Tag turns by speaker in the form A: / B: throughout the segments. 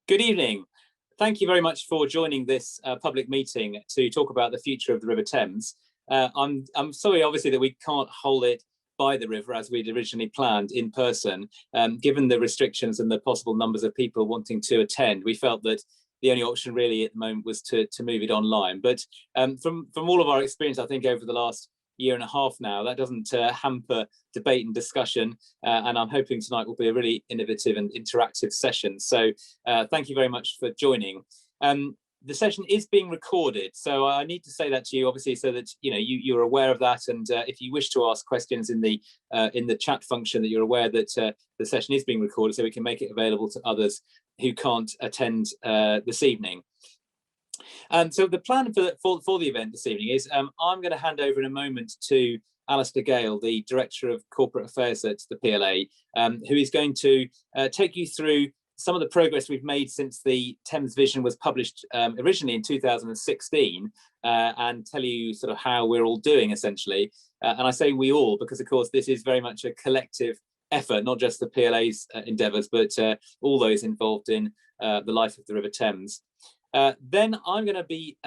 A: Good evening. Thank you very much for joining this public meeting to talk about the future of the River Thames. I'm sorry, obviously, that we can't hold it by the river as we'd originally planned in person. Given the restrictions and the possible numbers of people wanting to attend, we felt that the only option really at the moment was to move it online. But from all of our experience, I think over the last year and a half now, that doesn't hamper debate and discussion, and I'm hoping tonight will be a really innovative and interactive session. So thank you very much for joining. The session is being recorded, so I need to say that to you, obviously, so that you're aware of that. And if you wish to ask questions in the chat function, that you're aware that the session is being recorded, so we can make it available to others who can't attend this evening. So the plan for the event this evening is I'm going to hand over in a moment to Alistair Gale, the Director of Corporate Affairs at the PLA, who is going to take you through some of the progress we've made since the Thames Vision was published originally in 2016, and tell you sort of how we're all doing, essentially. And I say we all because, of course, this is very much a collective effort, not just the PLA's endeavours, but all those involved in the life of the River Thames. Then I'm going to be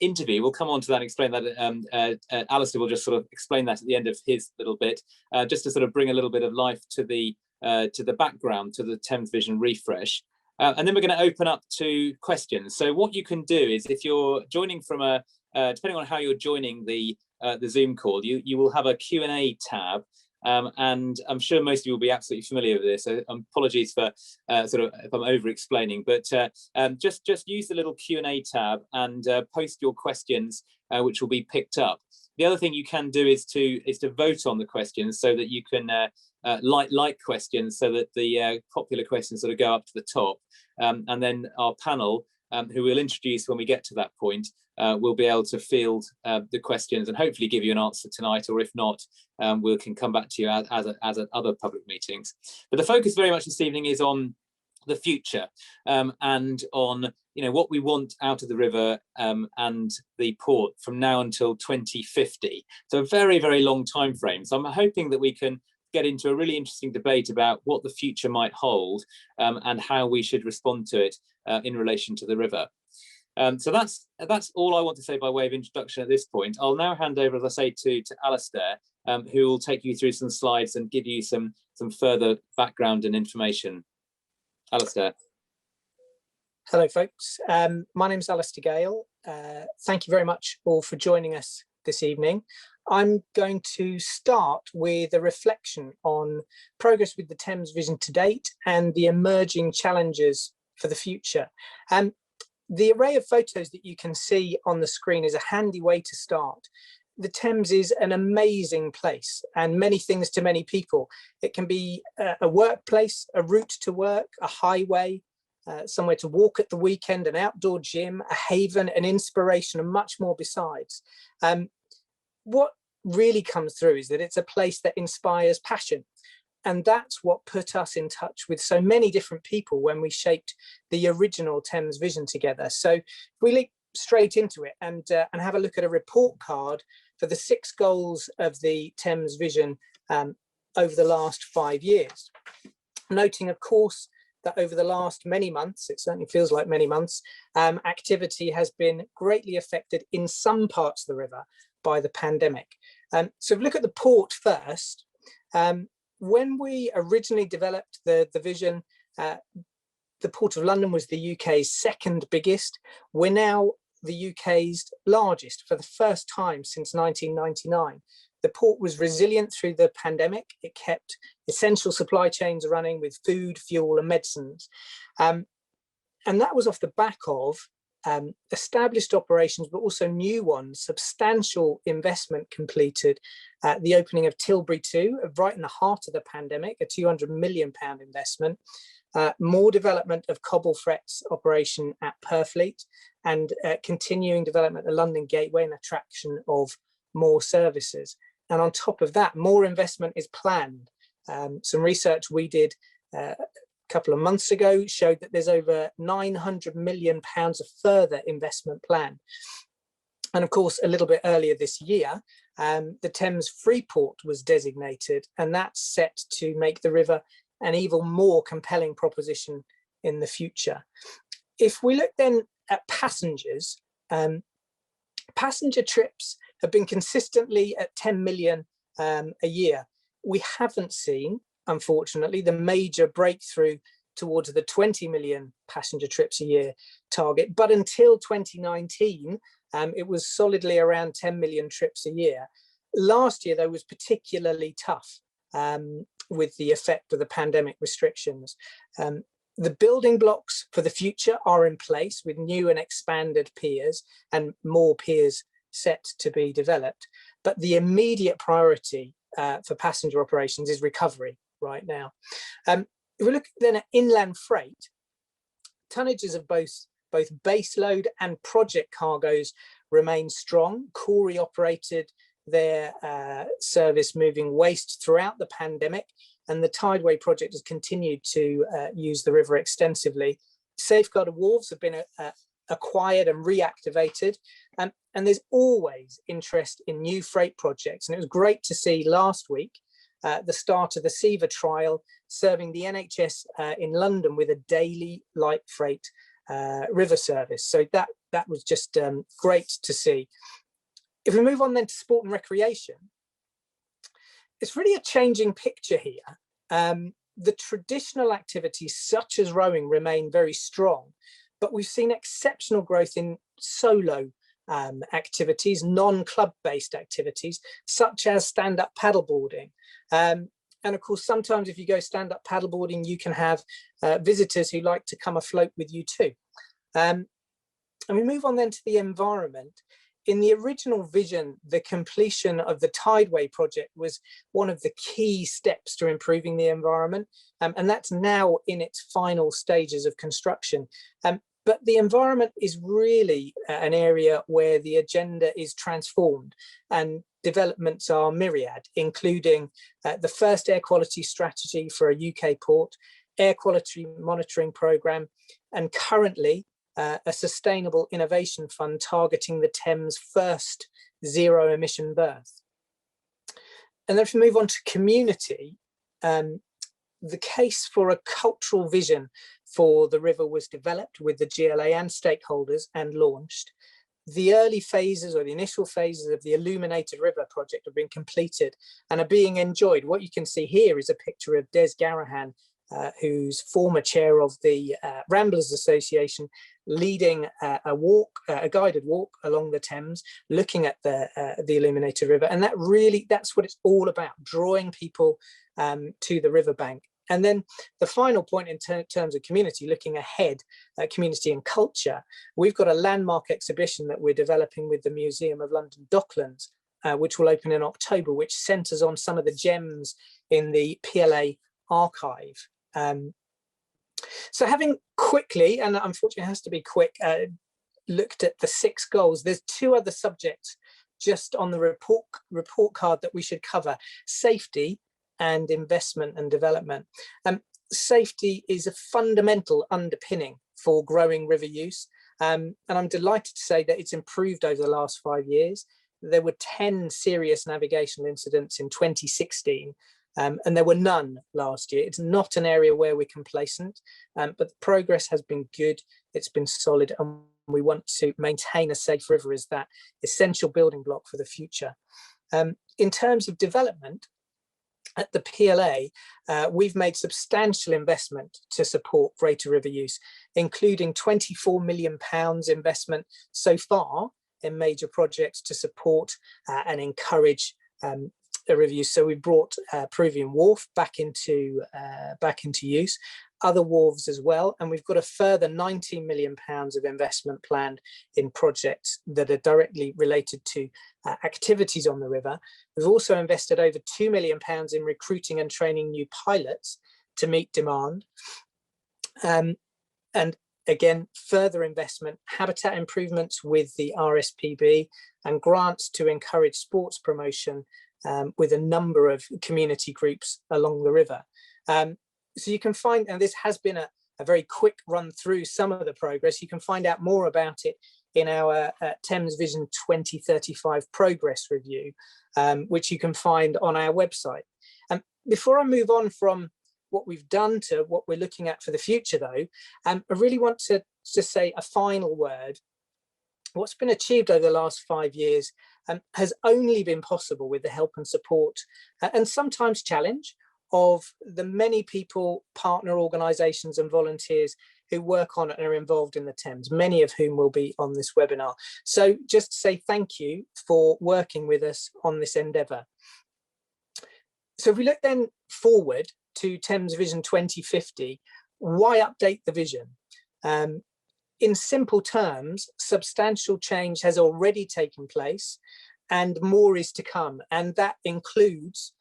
A: interview. We'll come on to that and explain that. Alistair will just sort of explain that at the end of his little bit, just to sort of bring a little bit of life to the background, to the Thames Vision refresh. And then we're going to open up to questions. So what you can do is, if you're joining from depending on how you're joining the Zoom call, you will have a Q&A tab. And I'm sure most of you will be absolutely familiar with this. So apologies for sort of if I'm over-explaining, but just use the little Q&A tab and post your questions, which will be picked up. The other thing you can do is to vote on the questions, so that you can like questions, so that the popular questions sort of go up to the top, and then our panel, who we'll introduce when we get to that point, we'll be able to field the questions and hopefully give you an answer tonight, or if not, we can come back to you as at other public meetings. But the focus very much this evening is on the future, and on what we want out of the river and the port from now until 2050. So a very, very long time frame. So I'm hoping that we can get into a really interesting debate about what the future might hold, and how we should respond to it in relation to the river. So that's all I want to say by way of introduction at this point. I'll now hand over, as I say, to Alistair, who will take you through some slides and give you some further background and information. Alistair.
B: Hello, folks. My name is Alistair Gale. Thank you very much all for joining us this evening. I'm going to start with a reflection on progress with the Thames Vision to date and the emerging challenges for the future. The array of photos that you can see on the screen is a handy way to start. The Thames is an amazing place and many things to many people. It can be a workplace, a route to work, a highway, somewhere to walk at the weekend, an outdoor gym, a haven, an inspiration, and much more besides. What really comes through is that it's a place that inspires passion. And that's what put us in touch with so many different people when we shaped the original Thames Vision together. So we leap straight into it and have a look at a report card for the 6 goals of the Thames Vision over the last 5 years. Noting, of course, that over the last many months, it certainly feels like many months, activity has been greatly affected in some parts of the river by the pandemic. So if we look at the port first, when we originally developed the vision, the Port of London was the UK's 2nd biggest. We're now the UK's largest for the first time since 1999. The port was resilient through the pandemic. It kept essential supply chains running with food, fuel, and medicines. And that was off the back of established operations, but also new ones, substantial investment completed at the opening of Tilbury 2, right in the heart of the pandemic, a £200 million investment, more development of Cobble Fret's operation at Purfleet, and continuing development of London Gateway and attraction of more services. And on top of that, more investment is planned. Some research we did couple of months ago showed that there's over £900 million of further investment planned. And of course, a little bit earlier this year, the Thames Freeport was designated, and that's set to make the river an even more compelling proposition in the future. If we look then at passengers, passenger trips have been consistently at 10 million a year. We haven't seen, unfortunately, the major breakthrough towards the 20 million passenger trips a year target, but until 2019, it was solidly around 10 million trips a year. Last year, though, was particularly tough with the effect of the pandemic restrictions. The building blocks for the future are in place with new and expanded piers and more piers set to be developed. But the immediate priority for passenger operations is recovery right now. If we look then at inland freight, tonnages of both baseload and project cargoes remain strong. Corey operated their service moving waste throughout the pandemic, and the Tideway project has continued to use the river extensively. Safeguarded wharves have been acquired and reactivated, and there's always interest in new freight projects. And it was great to see last week the start of the SEVA trial, serving the NHS in London with a daily light freight river service. So that was just great to see. If we move on then to sport and recreation, it's really a changing picture here. The traditional activities such as rowing remain very strong, but we've seen exceptional growth in solo activities, non-club based activities, such as stand-up paddleboarding. And of course, sometimes if you go stand-up paddleboarding, you can have visitors who like to come afloat with you too. And we move on then to the environment. In the original vision, the completion of the Tideway project was one of the key steps to improving the environment, and that's now in its final stages of construction. But the environment is really an area where the agenda is transformed and developments are myriad, including the first air quality strategy for a UK port, air quality monitoring programme, and currently a sustainable innovation fund targeting the Thames' first zero emission berth. And then if we move on to community, the case for a cultural vision for the river was developed with the GLA and stakeholders and launched. The early phases or the initial phases of the Illuminated River project have been completed and are being enjoyed. What you can see here is a picture of Des Garahan, who's former chair of the Ramblers Association, leading a guided walk along the Thames, looking at the Illuminated River. And that's what it's all about, drawing people to the riverbank. And then the final point in terms of community, looking ahead at community and culture, we've got a landmark exhibition that we're developing with the Museum of London Docklands, which will open in October, which centres on some of the gems in the PLA archive. So having quickly, and unfortunately it has to be quick, looked at the 6 goals, there's 2 other subjects just on the report card that we should cover: safety and investment and development. Safety is a fundamental underpinning for growing river use. And I'm delighted to say that it's improved over the last 5 years. There were 10 serious navigational incidents in 2016, and there were none last year. It's not an area where we're complacent, but the progress has been good, it's been solid, and we want to maintain a safe river as that essential building block for the future. In terms of development, at the PLA, we've made substantial investment to support greater river use, including £24 million investment so far in major projects to support and encourage the river use. So we brought Peruvian Wharf back into use, other wharves as well, and we've got a further £19 million of investment planned in projects that are directly related to activities on the river. We've also invested over £2 million in recruiting and training new pilots to meet demand. And again, further investment, habitat improvements with the RSPB, and grants to encourage sports promotion with a number of community groups along the river. So you can find, and this has been a very quick run through some of the progress, you can find out more about it in our Thames Vision 2035 progress review, which you can find on our website. Before I move on from what we've done to what we're looking at for the future, though, I really want to just say a final word. What's been achieved over the last 5 years has only been possible with the help and support and sometimes challenge of the many people, partner organisations and volunteers who work on and are involved in the Thames, many of whom will be on this webinar. So just to say thank you for working with us on this endeavour. So if we look then forward to Thames Vision 2050, why update the vision? In simple terms, substantial change has already taken place and more is to come. And that includes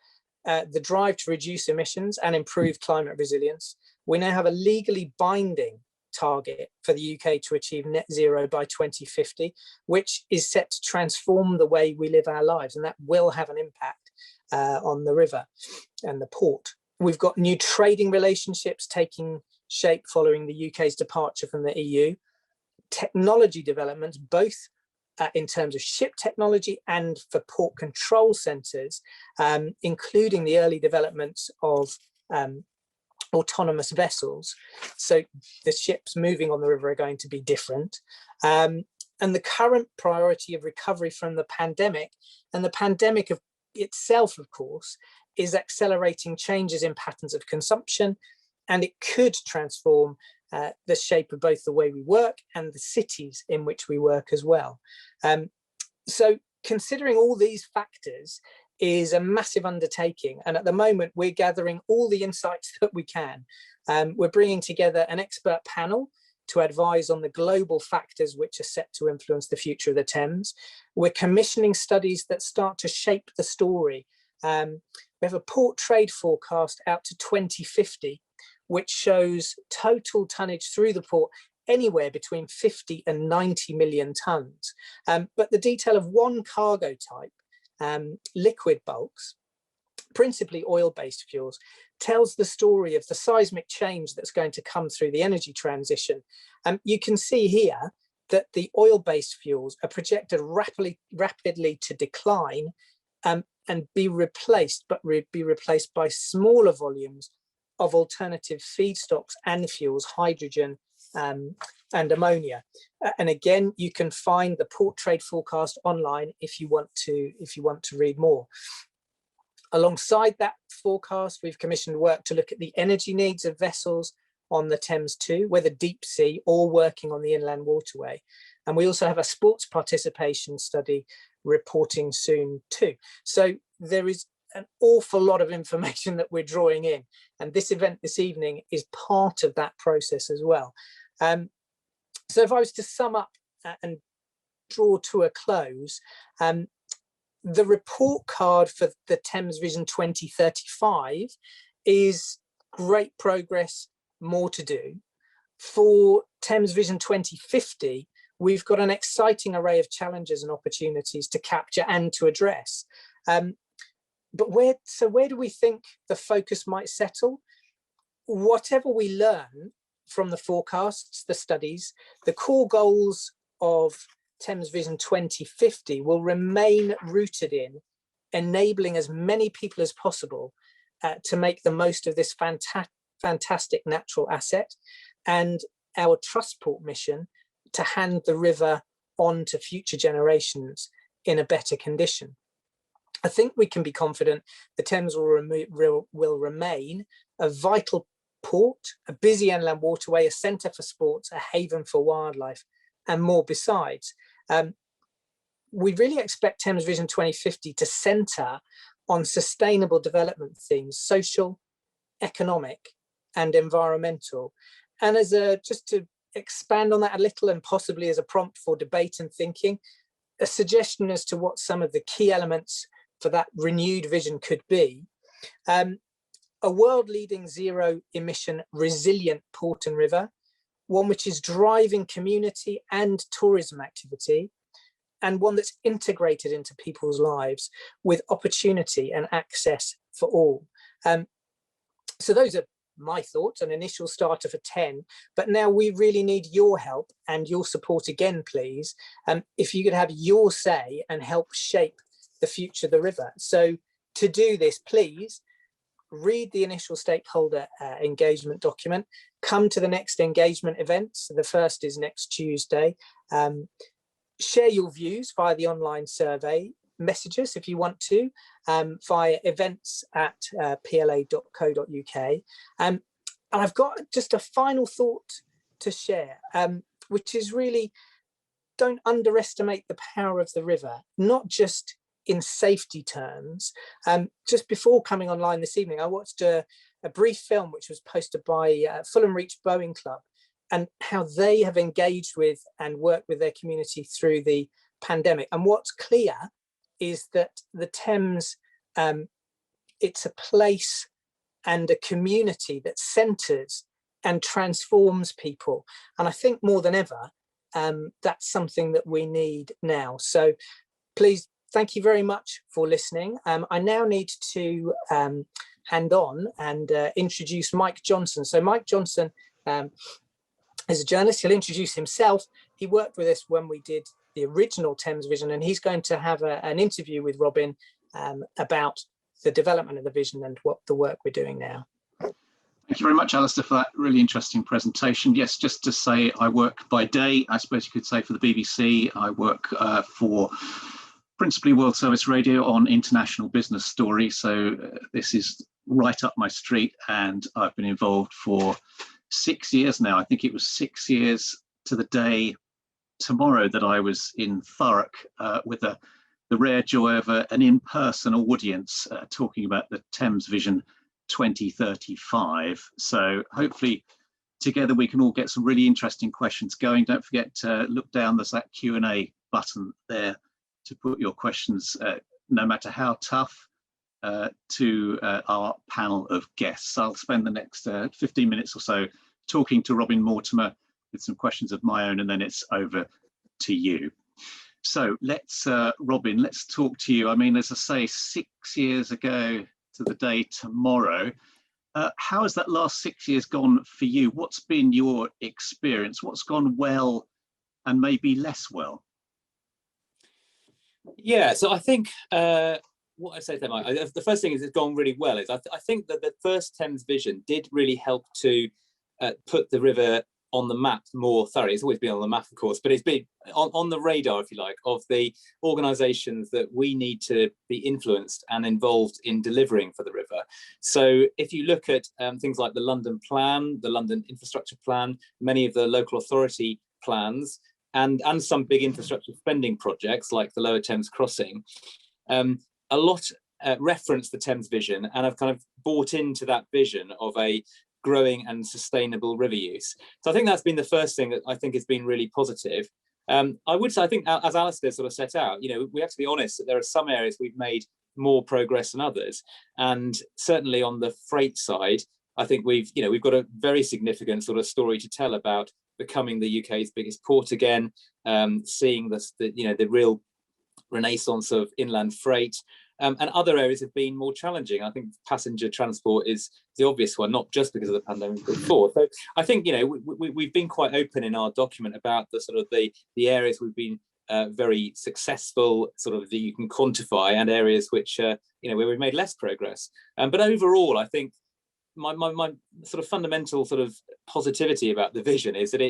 B: the drive to reduce emissions and improve climate resilience. We now have a legally binding target for the UK to achieve net zero by 2050, which is set to transform the way we live our lives. And that will have an impact on the river and the port. We've got new trading relationships taking shape following the UK's departure from the EU. Technology developments, both in terms of ship technology and for port control centres, including the early developments of autonomous vessels. So the ships moving on the river are going to be different. And the current priority of recovery from the pandemic, and the pandemic of itself, of course, is accelerating changes in patterns of consumption, and it could transform the shape of both the way we work and the cities in which we work as well. So considering all these factors is a massive undertaking. And at the moment, we're gathering all the insights that we can. We're bringing together an expert panel to advise on the global factors which are set to influence the future of the Thames. We're commissioning studies that start to shape the story. We have a port trade forecast out to 2050, which shows total tonnage through the port anywhere between 50 and 90 million tonnes. But the detail of one cargo type, liquid bulks, principally oil-based fuels, tells the story of the seismic change that's going to come through the energy transition. You can see here that the oil-based fuels are projected rapidly to decline and be replaced, but be replaced by smaller volumes of alternative feedstocks and fuels, hydrogen and ammonia. And again, you can find the port trade forecast online if you want to read more. Alongside that forecast, we've commissioned work to look at the energy needs of vessels on the Thames too, whether deep sea or working on the inland waterway. And we also have a sports participation study reporting soon too. So there is an awful lot of information that we're drawing in, and this event this evening is part of that process as well. So if I was to sum up and draw to a close, the report card for the Thames Vision 2035 is great progress, more to do. For Thames Vision 2050, we've got an exciting array of challenges and opportunities to capture and to address. But where do we think the focus might settle? Whatever we learn from the forecasts, the studies, the core goals of Thames Vision 2050 will remain rooted in enabling as many people as possible to make the most of this fantastic natural asset, and our Trustport mission to hand the river on to future generations in a better condition. I think we can be confident the Thames will remain a vital port, a busy inland waterway, a centre for sports, a haven for wildlife, and more besides. We really expect Thames Vision 2050 to centre on sustainable development themes, social, economic, and environmental. And as just to expand on that a little, and possibly as a prompt for debate and thinking, a suggestion as to what some of the key elements for that renewed vision could be. A world-leading zero-emission resilient port and river, one which is driving community and tourism activity, and one that's integrated into people's lives with opportunity and access for all. So those are my thoughts, an initial starter for 10, but now we really need your help and your support again, please. If you could have your say and help shape the future of the river. So to do this, please read the initial stakeholder engagement document, come to the next engagement event. So the first is next Tuesday. Share your views via the online survey. Message us if you want to via events@pla.co.uk. And I've got just a final thought to share, which is really, don't underestimate the power of the river, not just in safety terms. Just before coming online this evening, I watched a brief film which was posted by Fulham Reach Rowing Club, and how they have engaged with and worked with their community through the pandemic. And what's clear is that the Thames, it's a place and a community that centres and transforms people. And I think more than ever, that's something that we need now. So please, thank you very much for listening. I now need to hand on and introduce Mike Johnson. So Mike Johnson is a journalist. He'll introduce himself. He worked with us when we did the original Thames Vision, and he's going to have an interview with Robin about the development of the vision and what the work we're doing now.
C: Thank you very much, Alistair, for that really interesting presentation. Yes, just to say, I work by day, I suppose you could say, for the BBC. I work for principally World Service Radio on international business stories. So this is right up my street, and I've been involved for 6 years now. I think it was 6 years to the day tomorrow that I was in Thurrock with the rare joy of an in-person audience talking about the Thames Vision 2035. So hopefully together we can all get some really interesting questions going. Don't forget to look down, there's that Q&A button there to put your questions, no matter how tough, to our panel of guests. I'll spend the next 15 minutes or so talking to Robin Mortimer with some questions of my own, and then it's over to you. So let's, Robin, let's talk to you. I mean, as I say, 6 years ago to the day tomorrow, how has that last 6 years gone for you? What's been your experience? What's gone well and maybe less well?
A: Yeah, so I think what I say to them, the first thing is it's gone really well. Is I think that the first Thames Vision did really help to put the river on the map more thoroughly. It's always been on the map, of course, but it's been on the radar, if you like, of the organisations that we need to be influenced and involved in delivering for the river. So if you look at things like the London Plan, the London Infrastructure Plan, many of the local authority plans, and some big infrastructure spending projects like the Lower Thames Crossing, a lot reference the Thames Vision and have kind of bought into that vision of a growing and sustainable river use. So I think that's been the first thing that I think has been really positive. I would say, I think, as Alistair sort of set out, you know, we have to be honest that there are some areas we've made more progress than others. And certainly on the freight side, I think we've got a very significant sort of story to tell about becoming the UK's biggest port again, seeing the real renaissance of inland freight. And other areas have been more challenging. I think passenger transport is the obvious one, not just because of the pandemic, but before. So I think, you know, we've been quite open in our document about the sort of the areas we've been very successful, sort of that you can quantify, and areas which where we've made less progress. But overall, I think my sort of fundamental sort of positivity about the vision is that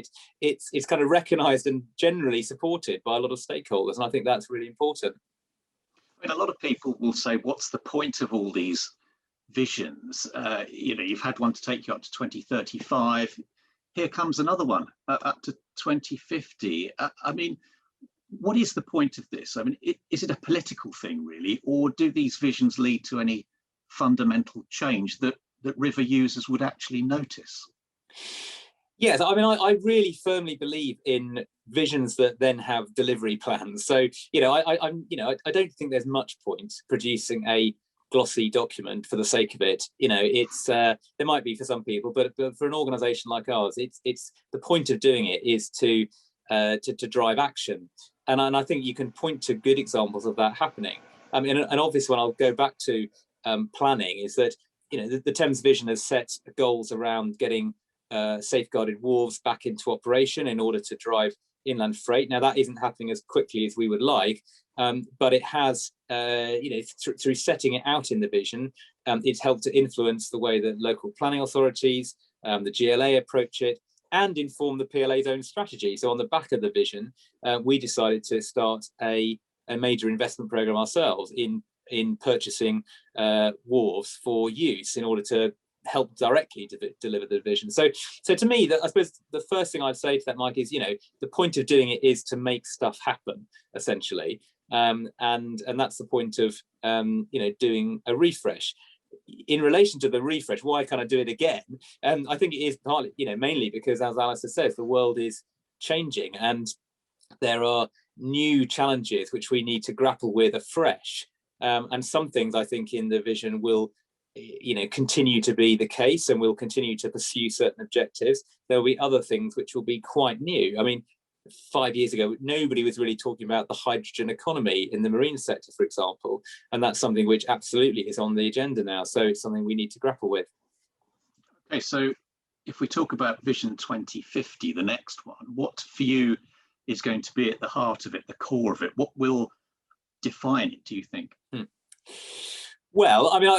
A: it's kind of recognised and generally supported by a lot of stakeholders, and I think that's really important.
C: I mean, a lot of people will say, what's the point of all these visions? You've had one to take you up to 2035. Here comes another one up to 2050. I mean, what is the point of this? I mean, is it a political thing, really? Or do these visions lead to any fundamental change that river users would actually notice?
A: Yes, I mean, I really firmly believe in visions that then have delivery plans. So, I don't think there's much point producing a glossy document for the sake of it. It's there might be for some people, but for an organisation like ours, it's the point of doing it is to drive action. And I think you can point to good examples of that happening. I mean, an obvious one I'll go back to planning is that the Thames Vision has set goals around getting safeguarded wharves back into operation in order to drive inland freight. Now, that isn't happening as quickly as we would like, but it has, through setting it out in the vision, it's helped to influence the way that local planning authorities, the GLA approach it, and inform the PLA's own strategy. So on the back of the vision, we decided to start a major investment program ourselves in purchasing wharves for use in order to help directly to deliver the vision. So to me, I suppose the first thing I'd say to that, Mike, is, the point of doing it is to make stuff happen, essentially. And that's the point of, doing a refresh. In relation to the refresh, why can't I do it again? I think it is partly, mainly because, as Alistair says, the world is changing and there are new challenges which we need to grapple with afresh. And some things I think in the vision will, continue to be the case, and we'll continue to pursue certain objectives. There will be other things which will be quite new. I mean, 5 years ago, nobody was really talking about the hydrogen economy in the marine sector, for example, and that's something which absolutely is on the agenda now. So it's something we need to grapple with.
C: Okay, so if we talk about Vision 2050, the next one, what for you is going to be at the heart of it, the core of it? What will define it, do you think?
A: Well, I mean,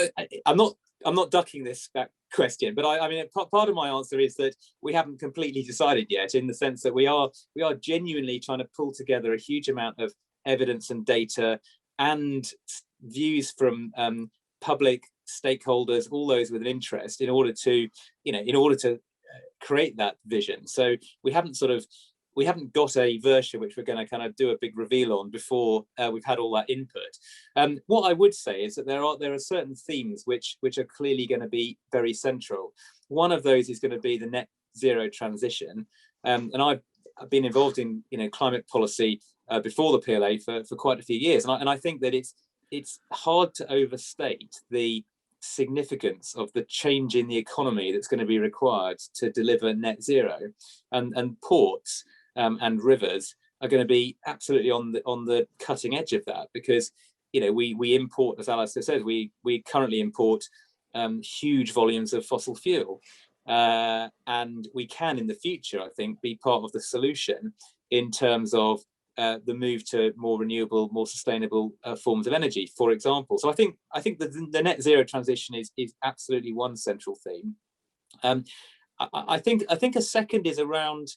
A: I'm not ducking this question, but I mean, part of my answer is that we haven't completely decided yet, in the sense that we are genuinely trying to pull together a huge amount of evidence and data and views from public stakeholders, all those with an interest, in order to create that vision. So we haven't got a version which we're going to kind of do a big reveal on before we've had all that input. What I would say is that there are certain themes which are clearly going to be very central. One of those is going to be the net zero transition, and I've been involved in climate policy before the PLA for quite a few years, and I think that it's hard to overstate the significance of the change in the economy that's going to be required to deliver net zero, and ports and rivers are going to be absolutely on the cutting edge of that, because we import, as Alistair says, we currently import huge volumes of fossil fuel, and we can in the future, I think, be part of the solution in terms of the move to more renewable, more sustainable forms of energy, for example. So I think the net zero transition is absolutely one central theme. I think a second is around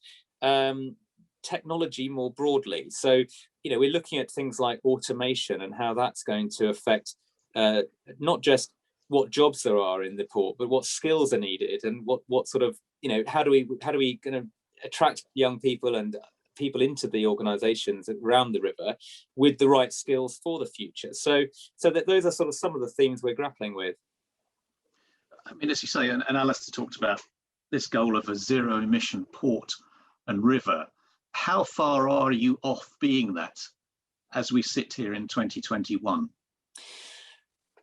A: technology more broadly. So we're looking at things like automation and how that's going to affect not just what jobs there are in the port, but what skills are needed, and what sort of how do we going to attract young people and people into the organizations around the river with the right skills for the future. So that those are sort of some of the themes we're grappling with.
C: I mean, as you say, and Alistair talked about this goal of a zero emission port and river. How far are you off being that as we sit here in 2021?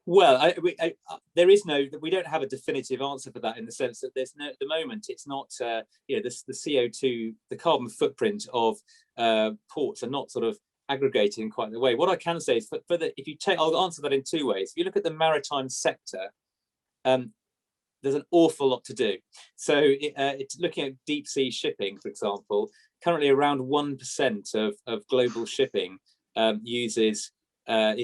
A: Well, we don't have a definitive answer for that, in the sense that there's no, at the moment, it's not, the CO2, the carbon footprint of ports are not sort of aggregating in quite the way. What I can say is I'll answer that in two ways. If you look at the maritime sector, there's an awful lot to do. So it's looking at deep sea shipping, for example. Currently, around 1% of global shipping is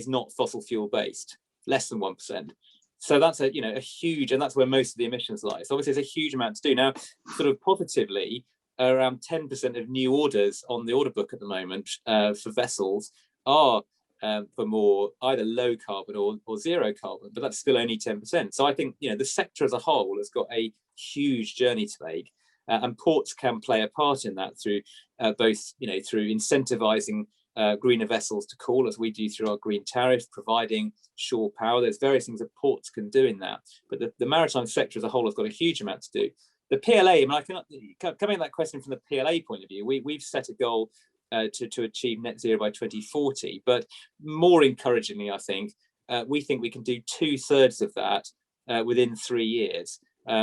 A: not fossil fuel based, less than 1%. So that's a huge, and that's where most of the emissions lie. So obviously, there's a huge amount to do. Now, sort of positively, around 10% of new orders on the order book at the moment for vessels are for more either low carbon or zero carbon, but that's still only 10%. So I think the sector as a whole has got a huge journey to make, and ports can play a part in that through both through incentivizing greener vessels to call, as we do through our green tariff, providing shore power. There's various things that ports can do in that, but the maritime sector as a whole has got a huge amount to do. The PLA, I mean, coming at that question from the PLA point of view, we've set a goal to achieve net zero by 2040, but more encouragingly, I think we we can do 2/3 of that within 3 years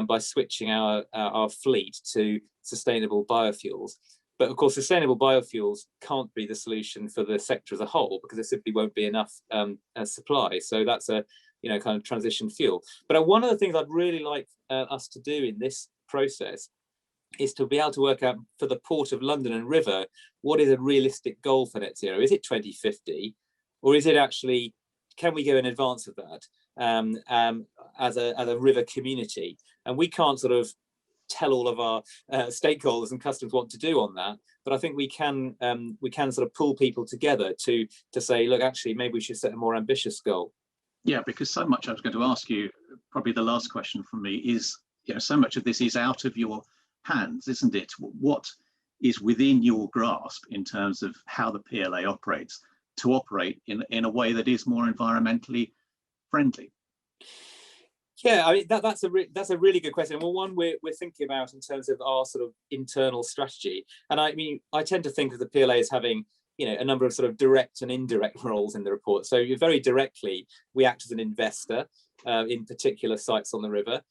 A: by switching our fleet to sustainable biofuels. But of course, sustainable biofuels can't be the solution for the sector as a whole, because there simply won't be enough supply. So that's a kind of transition fuel. But one of the things I'd really like us to do in this process is to be able to work out for the Port of London and River, what is a realistic goal for net zero? Is it 2050, or is it actually, can we go in advance of that as a river community? And we can't sort of tell all of our stakeholders and customers what to do on that, but I think we can sort of pull people together to say, look, actually, maybe we should set a more ambitious goal.
C: Yeah, because so much I was going to ask you, probably the last question from me is, so much of this is out of your hands, isn't it? What is within your grasp in terms of how the PLA operates to operate in a way that is more environmentally friendly?
A: Yeah, I mean, that's a really good question. Well, one we're thinking about in terms of our sort of internal strategy. And I mean, I tend to think of the PLA as having, a number of sort of direct and indirect roles in the report. So very directly, we act as an investor in particular sites on the river.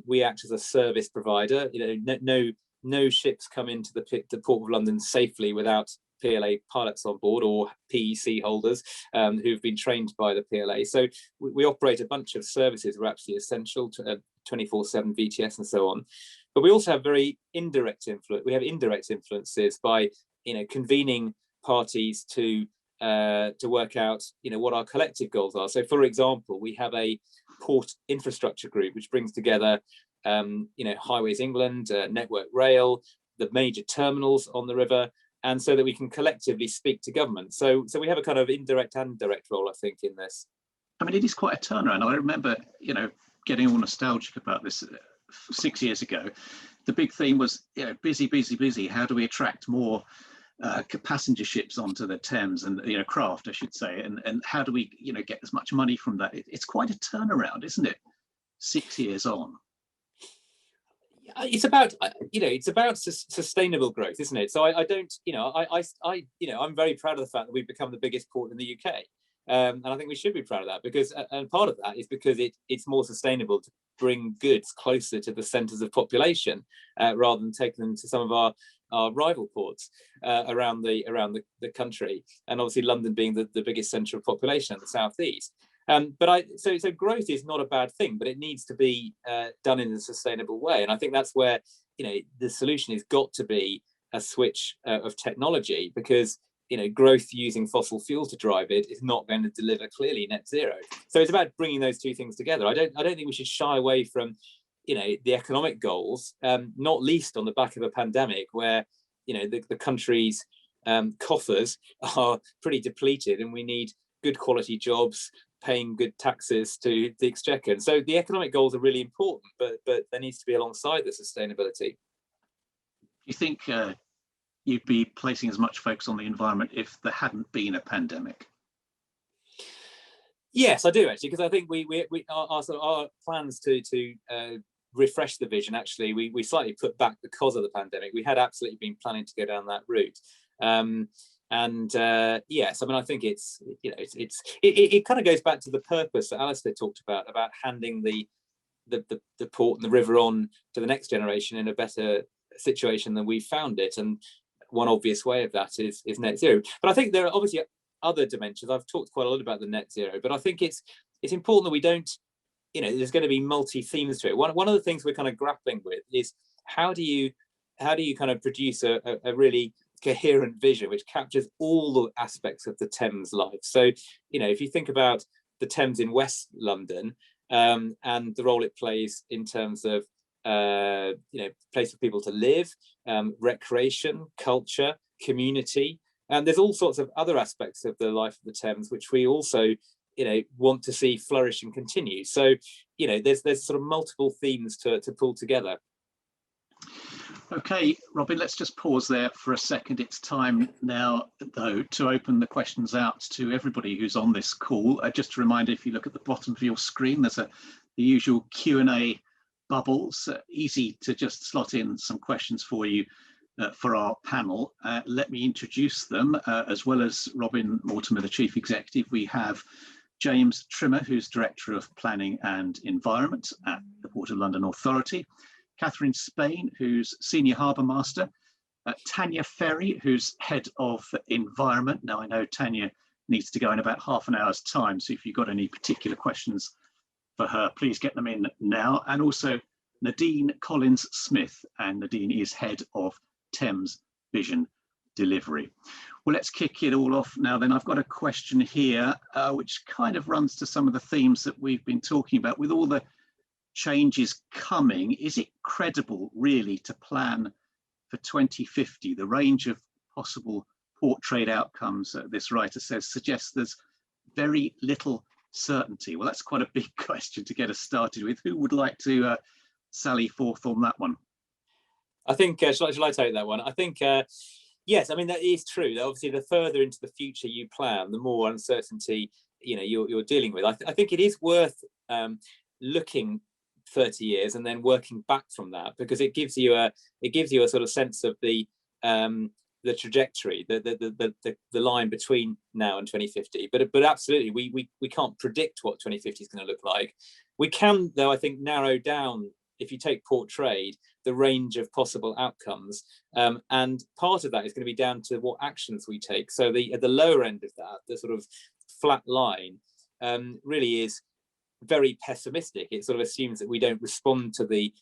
A: We act as a service provider. No ships come into the Port of London safely without PLA pilots on board or PEC holders who've been trained by the PLA. So we operate a bunch of services that are absolutely essential to 24/7 VTS and so on. But we also have very indirect influence. We have indirect influences by convening parties to work out what our collective goals are. So, for example, we have a port infrastructure group which brings together Highways England, Network Rail, the major terminals on the river, and so that we can collectively speak to government. So we have a kind of indirect and direct role, I think, in this.
C: I mean, it is quite a turnaround. I remember, getting all nostalgic about this 6 years ago. The big theme was, busy, busy, busy. How do we attract more passenger ships onto the Thames and craft, I should say, and how do we get as much money from that? It's quite a turnaround, isn't it? 6 years on.
A: It's about sustainable growth, isn't it? So I don't I'm very proud of the fact that we've become the biggest port in the UK, and I think we should be proud of that because and part of that is because it's more sustainable to bring goods closer to the centres of population rather than taking them to some of our rival ports around the country, and obviously London being the biggest centre of population in the southeast. So growth is not a bad thing, but it needs to be done in a sustainable way, and I think that's where the solution has got to be a switch of technology, because growth using fossil fuel to drive it is not going to deliver clearly net zero. So it's about bringing those two things together. I don't think we should shy away from the economic goals, not least on the back of a pandemic where the country's coffers are pretty depleted, and we need good quality jobs, paying good taxes to the exchequer. And so the economic goals are really important, but there needs to be alongside the sustainability.
C: Do you think you'd be placing as much focus on the environment if there hadn't been a pandemic?
A: Yes, I do actually, because I think our plans to refresh the vision, actually, we slightly put back because of the pandemic. We had absolutely been planning to go down that route. Yes, I mean, I think it kind of goes back to the purpose that Alistair talked about handing the port and the river on to the next generation in a better situation than we found it. And one obvious way of that is net zero. But I think there are obviously other dimensions. I've talked quite a lot about the net zero, but I think it's important that we don't, there's going to be multi-themes to it. One of the things we're kind of grappling with is how do you kind of produce a really coherent vision which captures all the aspects of the Thames life. So, if you think about the Thames in West London and the role it plays in terms of place for people to live, recreation, culture, community, and there's all sorts of other aspects of the life of the Thames which we also want to see flourish and continue. So there's sort of multiple themes to pull together.
C: Okay, Robin, let's just pause there for a second. It's time now, though, to open the questions out to everybody who's on this call. Just a reminder, if you look at the bottom of your screen, there's the usual Q&A bubbles. Easy to just slot in some questions for you for our panel. Let me introduce them. As well as Robin Mortimer, the Chief Executive, we have James Trimmer, who's Director of Planning and Environment at the Port of London Authority, Catherine Spain, who's Senior Harbour Master, Tanya Ferry, who's Head of Environment. Now, I know Tanya needs to go in about half an hour's time, so if you've got any particular questions for her, please get them in now. And also Nadine Collins-Smith, and Nadine is head of Thames Vision delivery. Well, let's kick it all off now then. I've got a question here which kind of runs to some of the themes that we've been talking about. With all the changes coming, is it credible really to plan for 2050? The range of possible port trade outcomes, this writer says, suggests there's very little certainty. Well, that's quite a big question to get us started with. Who would like to sally forth on that one?
A: I think, shall I take that one? I think, yes, I mean, that is true. Obviously, the further into the future you plan, the more uncertainty you're dealing with. I think it is worth looking 30 years and then working back from that, because it gives you a sort of sense of the trajectory, the line between now and 2050. But absolutely, we can't predict what 2050 is going to look like. We can, though, I think, narrow down, if you take port trade, the range of possible outcomes, and part of that is going to be down to what actions we take. So at the lower end of that, the sort of flat line really is very pessimistic. It sort of assumes that we don't respond to the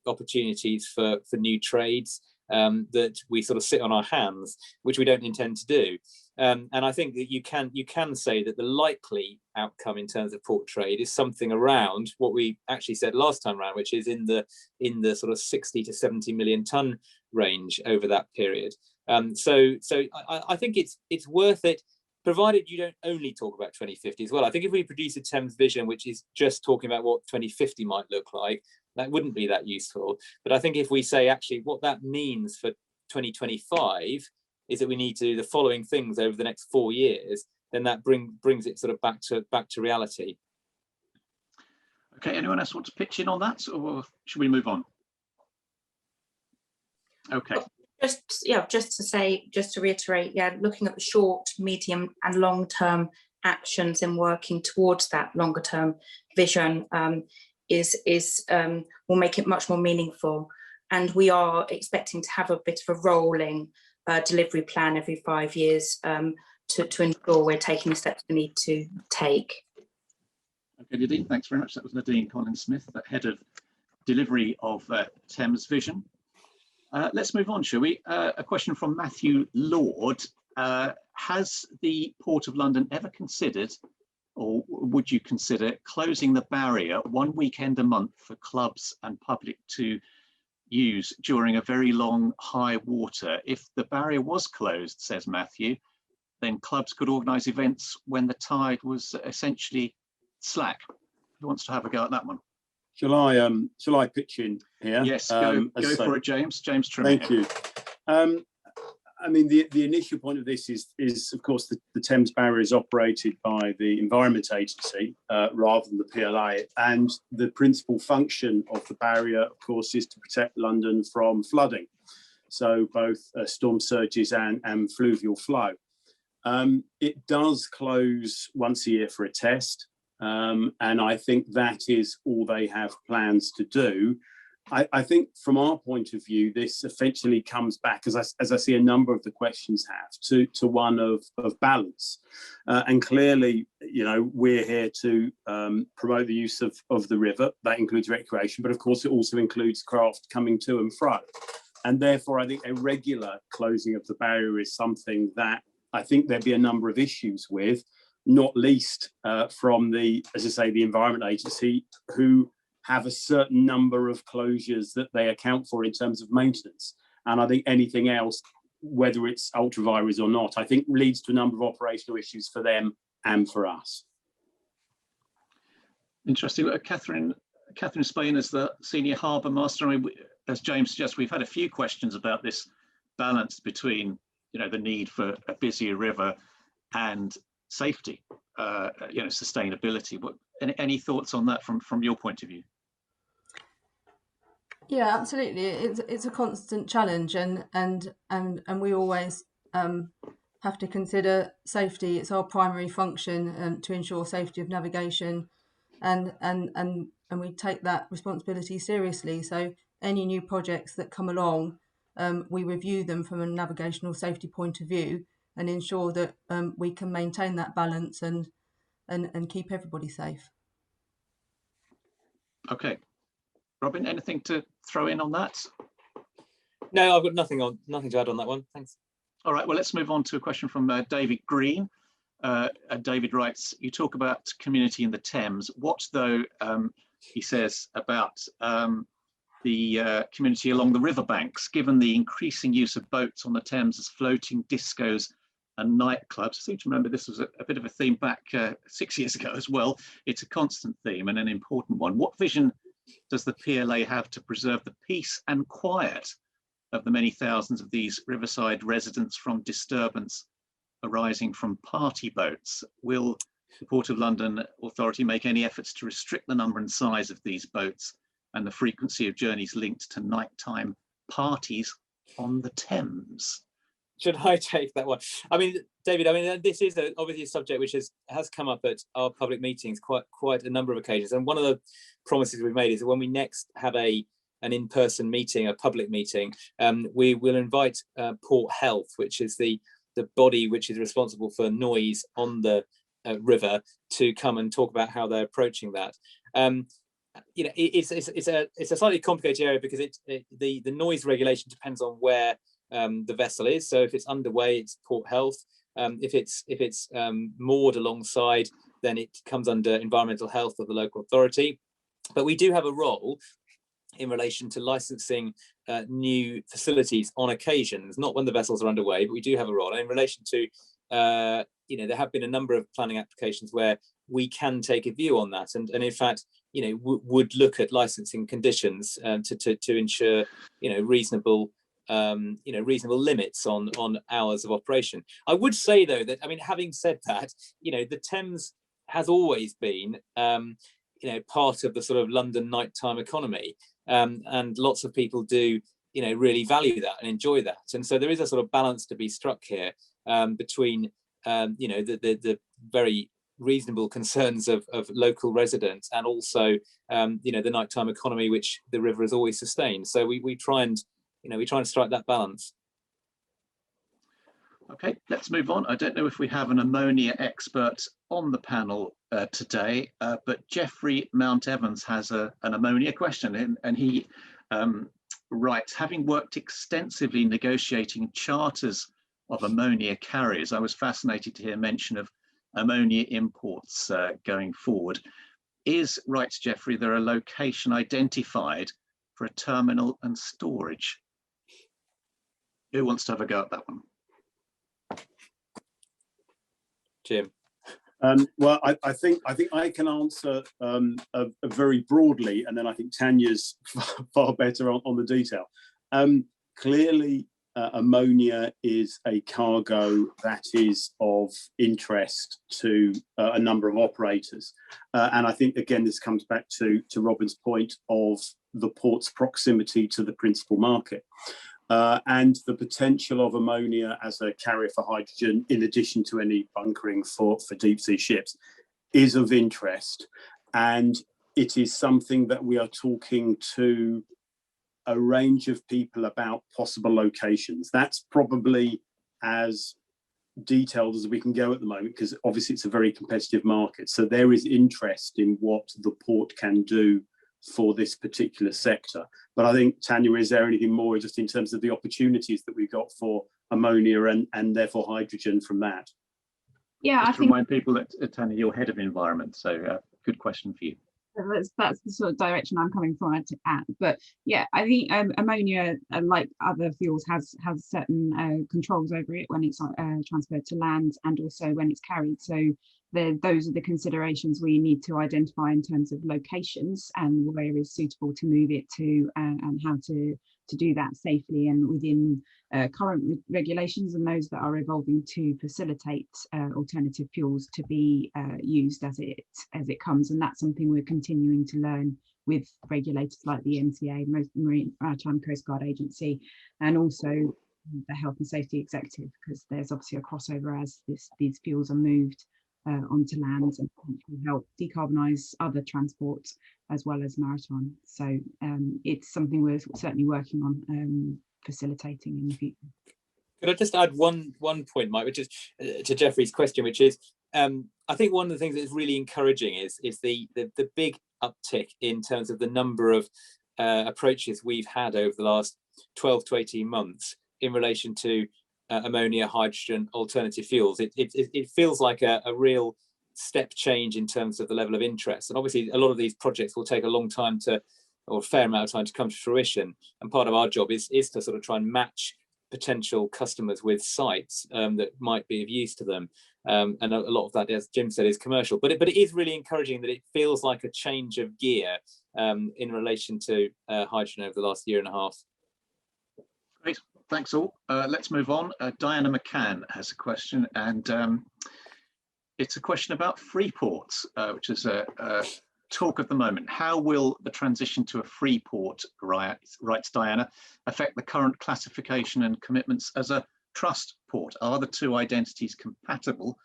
A: opportunities for new trades, that we sort of sit on our hands, which we don't intend to do. And I think that you can say that the likely outcome in terms of port trade is something around what we actually said last time around, which is in the sort of 60 to 70 million ton range over that period. So I think it's worth it, provided you don't only talk about 2050 as well. I think if we produce a Thames Vision which is just talking about what 2050 might look like, that wouldn't be that useful. But I think if we say actually what that means for 2025 is that we need to do the following things over the next 4 years, then that brings it sort of back to reality.
C: Okay, anyone else want to pitch in on that, or should we move on? Okay.
D: Just to reiterate, looking at the short, medium and long-term actions and working towards that longer-term vision will make it much more meaningful. And we are expecting to have a bit of a rolling delivery plan every 5 years to ensure we're taking the steps we need to take.
C: Okay, Nadine, thanks very much. That was Nadine Collins-Smith, the head of delivery of Thames Vision. Let's move on, shall we? A question from Matthew Lord. Has the Port of London ever considered, or would you consider, closing the barrier one weekend a month for clubs and public to use during a very long high water? If the barrier was closed, says Matthew, then clubs could organise events when the tide was essentially slack. Who wants to have a go at that one?
E: Shall I pitch in here?
C: Yes, go for it, James. James Tremaine.
E: Thank you. I mean, the initial point of this is of course the Thames Barrier is operated by the Environment Agency rather than the PLA, and the principal function of the barrier, of course, is to protect London from flooding, so both storm surges and fluvial flow. It does close once a year for a test. And I think that is all they have plans to do. I think from our point of view, this essentially comes back, as I see a number of the questions have, to one of balance. And clearly, we're here to promote the use of the river. That includes recreation, but of course it also includes craft coming to and fro. And therefore, I think a regular closing of the barrier is something that I think there'd be a number of issues with, not least from the Environment Agency, who have a certain number of closures that they account for in terms of maintenance. And I think anything else, whether it's ultra-vires or not, I think leads to a number of operational issues for them and for us.
C: Interesting. Catherine Spain is the Senior Harbour Master. I mean, as James suggests, we've had a few questions about this balance between, the need for a busier river and safety, sustainability. Any thoughts on that from your point of view?
F: Yeah, absolutely. It's a constant challenge, and we always have to consider safety. It's our primary function to ensure safety of navigation, and we take that responsibility seriously. So any new projects that come along, we review them from a navigational safety point of view and ensure that we can maintain that balance and keep everybody safe.
C: Okay. Robin, anything to throw in on that?
A: No, I've got nothing to add on that one. Thanks.
C: All right, well, let's move on to a question from David Green. David writes, you talk about community in the Thames. What, though, he says, about the community along the riverbanks, given the increasing use of boats on the Thames as floating discos and nightclubs? I seem to remember this was a bit of a theme back 6 years ago as well. It's a constant theme and an important one. What vision does the PLA have to preserve the peace and quiet of the many thousands of these Riverside residents from disturbance arising from party boats? Will the Port of London Authority make any efforts to restrict the number and size of these boats and the frequency of journeys linked to nighttime parties on the Thames?
A: Should I take that one? I mean, David, I mean, this is obviously a subject which has come up at our public meetings quite a number of occasions. And one of the promises we've made is that when we next have an in-person meeting, a public meeting, we will invite Port Health, which is the body which is responsible for noise on the river, to come and talk about how they're approaching that. You know, it's a slightly complicated area because the noise regulation depends on where the vessel is. So if it's underway, it's Port Health. If it's moored alongside, then it comes under environmental health of the local authority. But we do have a role in relation to licensing new facilities on occasions, not when the vessels are underway, but we do have a role. And in relation to, you know, there have been a number of planning applications where we can take a view on that, and in fact, you know, would look at licensing conditions to ensure, you know, reasonable limits on hours of operation. I would say, though, that, I mean, having said that, you know, the Thames has always been, you know, part of the sort of London nighttime economy, and lots of people do, you know, really value that and enjoy that. And so there is a sort of balance to be struck here between, you know, the very reasonable concerns of local residents and also, you know, the nighttime economy which the river has always sustained. So we try and, you know, we try and strike that balance.
C: Okay, let's move on. I don't know if we have an ammonia expert on the panel today, but Jeffrey Mount Evans has an ammonia question, and he writes, having worked extensively negotiating charters of ammonia carriers, I was fascinated to hear mention of ammonia imports going forward. Writes Jeffrey, there a location identified for a terminal and storage? Who wants to have a go at that one?
A: Jim.
E: Well, I think I can answer very broadly, and then I think Tanya's far better on the detail. Clearly, ammonia is a cargo that is of interest to a number of operators, and I think again this comes back to Robin's point of the port's proximity to the principal market. And the potential of ammonia as a carrier for hydrogen, in addition to any bunkering for deep sea ships, is of interest. And it is something that we are talking to a range of people about possible locations. That's probably as detailed as we can go at the moment, because obviously it's a very competitive market. So there is interest in what the port can do for this particular sector. But I think, Tanya, is there anything more just in terms of the opportunities that we've got for ammonia and therefore hydrogen from that?
G: Yeah,
C: just I think remind people that Tanya, you're head of environment, so good question for you.
G: That's the sort of direction I'm coming from at. But yeah, I think ammonia, like other fuels, has certain controls over it when it's transferred to land and also when it's carried. So those are the considerations we need to identify in terms of locations and where is suitable to move it to, and how to do that safely and within current regulations and those that are evolving to facilitate alternative fuels to be used as it comes. And that's something we're continuing to learn with regulators like the MCA, Maritime Coast Guard Agency, and also the Health and Safety Executive, because there's obviously a crossover as these fuels are moved onto land and help decarbonise other transport as well as maritime. So it's something we're certainly working on facilitating in the future.
A: Could I just add one point, Mike, which is to Jeffrey's question, which is I think one of the things that is really encouraging is the big uptick in terms of the number of approaches we've had over the last 12 to 18 months in relation to ammonia, hydrogen, alternative fuels. It feels like a real step change in terms of the level of interest. And obviously a lot of these projects will take a long time or a fair amount of time to come to fruition. And part of our job is to sort of try and match potential customers with sites that might be of use to them. And a lot of that, as Jim said, is commercial. But it is really encouraging that it feels like a change of gear in relation to hydrogen over the last year and a half.
C: Great, thanks all. Let's move on. Diana McCann has a question, and it's a question about free ports, which is a talk of the moment. How will the transition to a free port, writes Diana, affect the current classification and commitments as a trust port? Are the two identities compatible?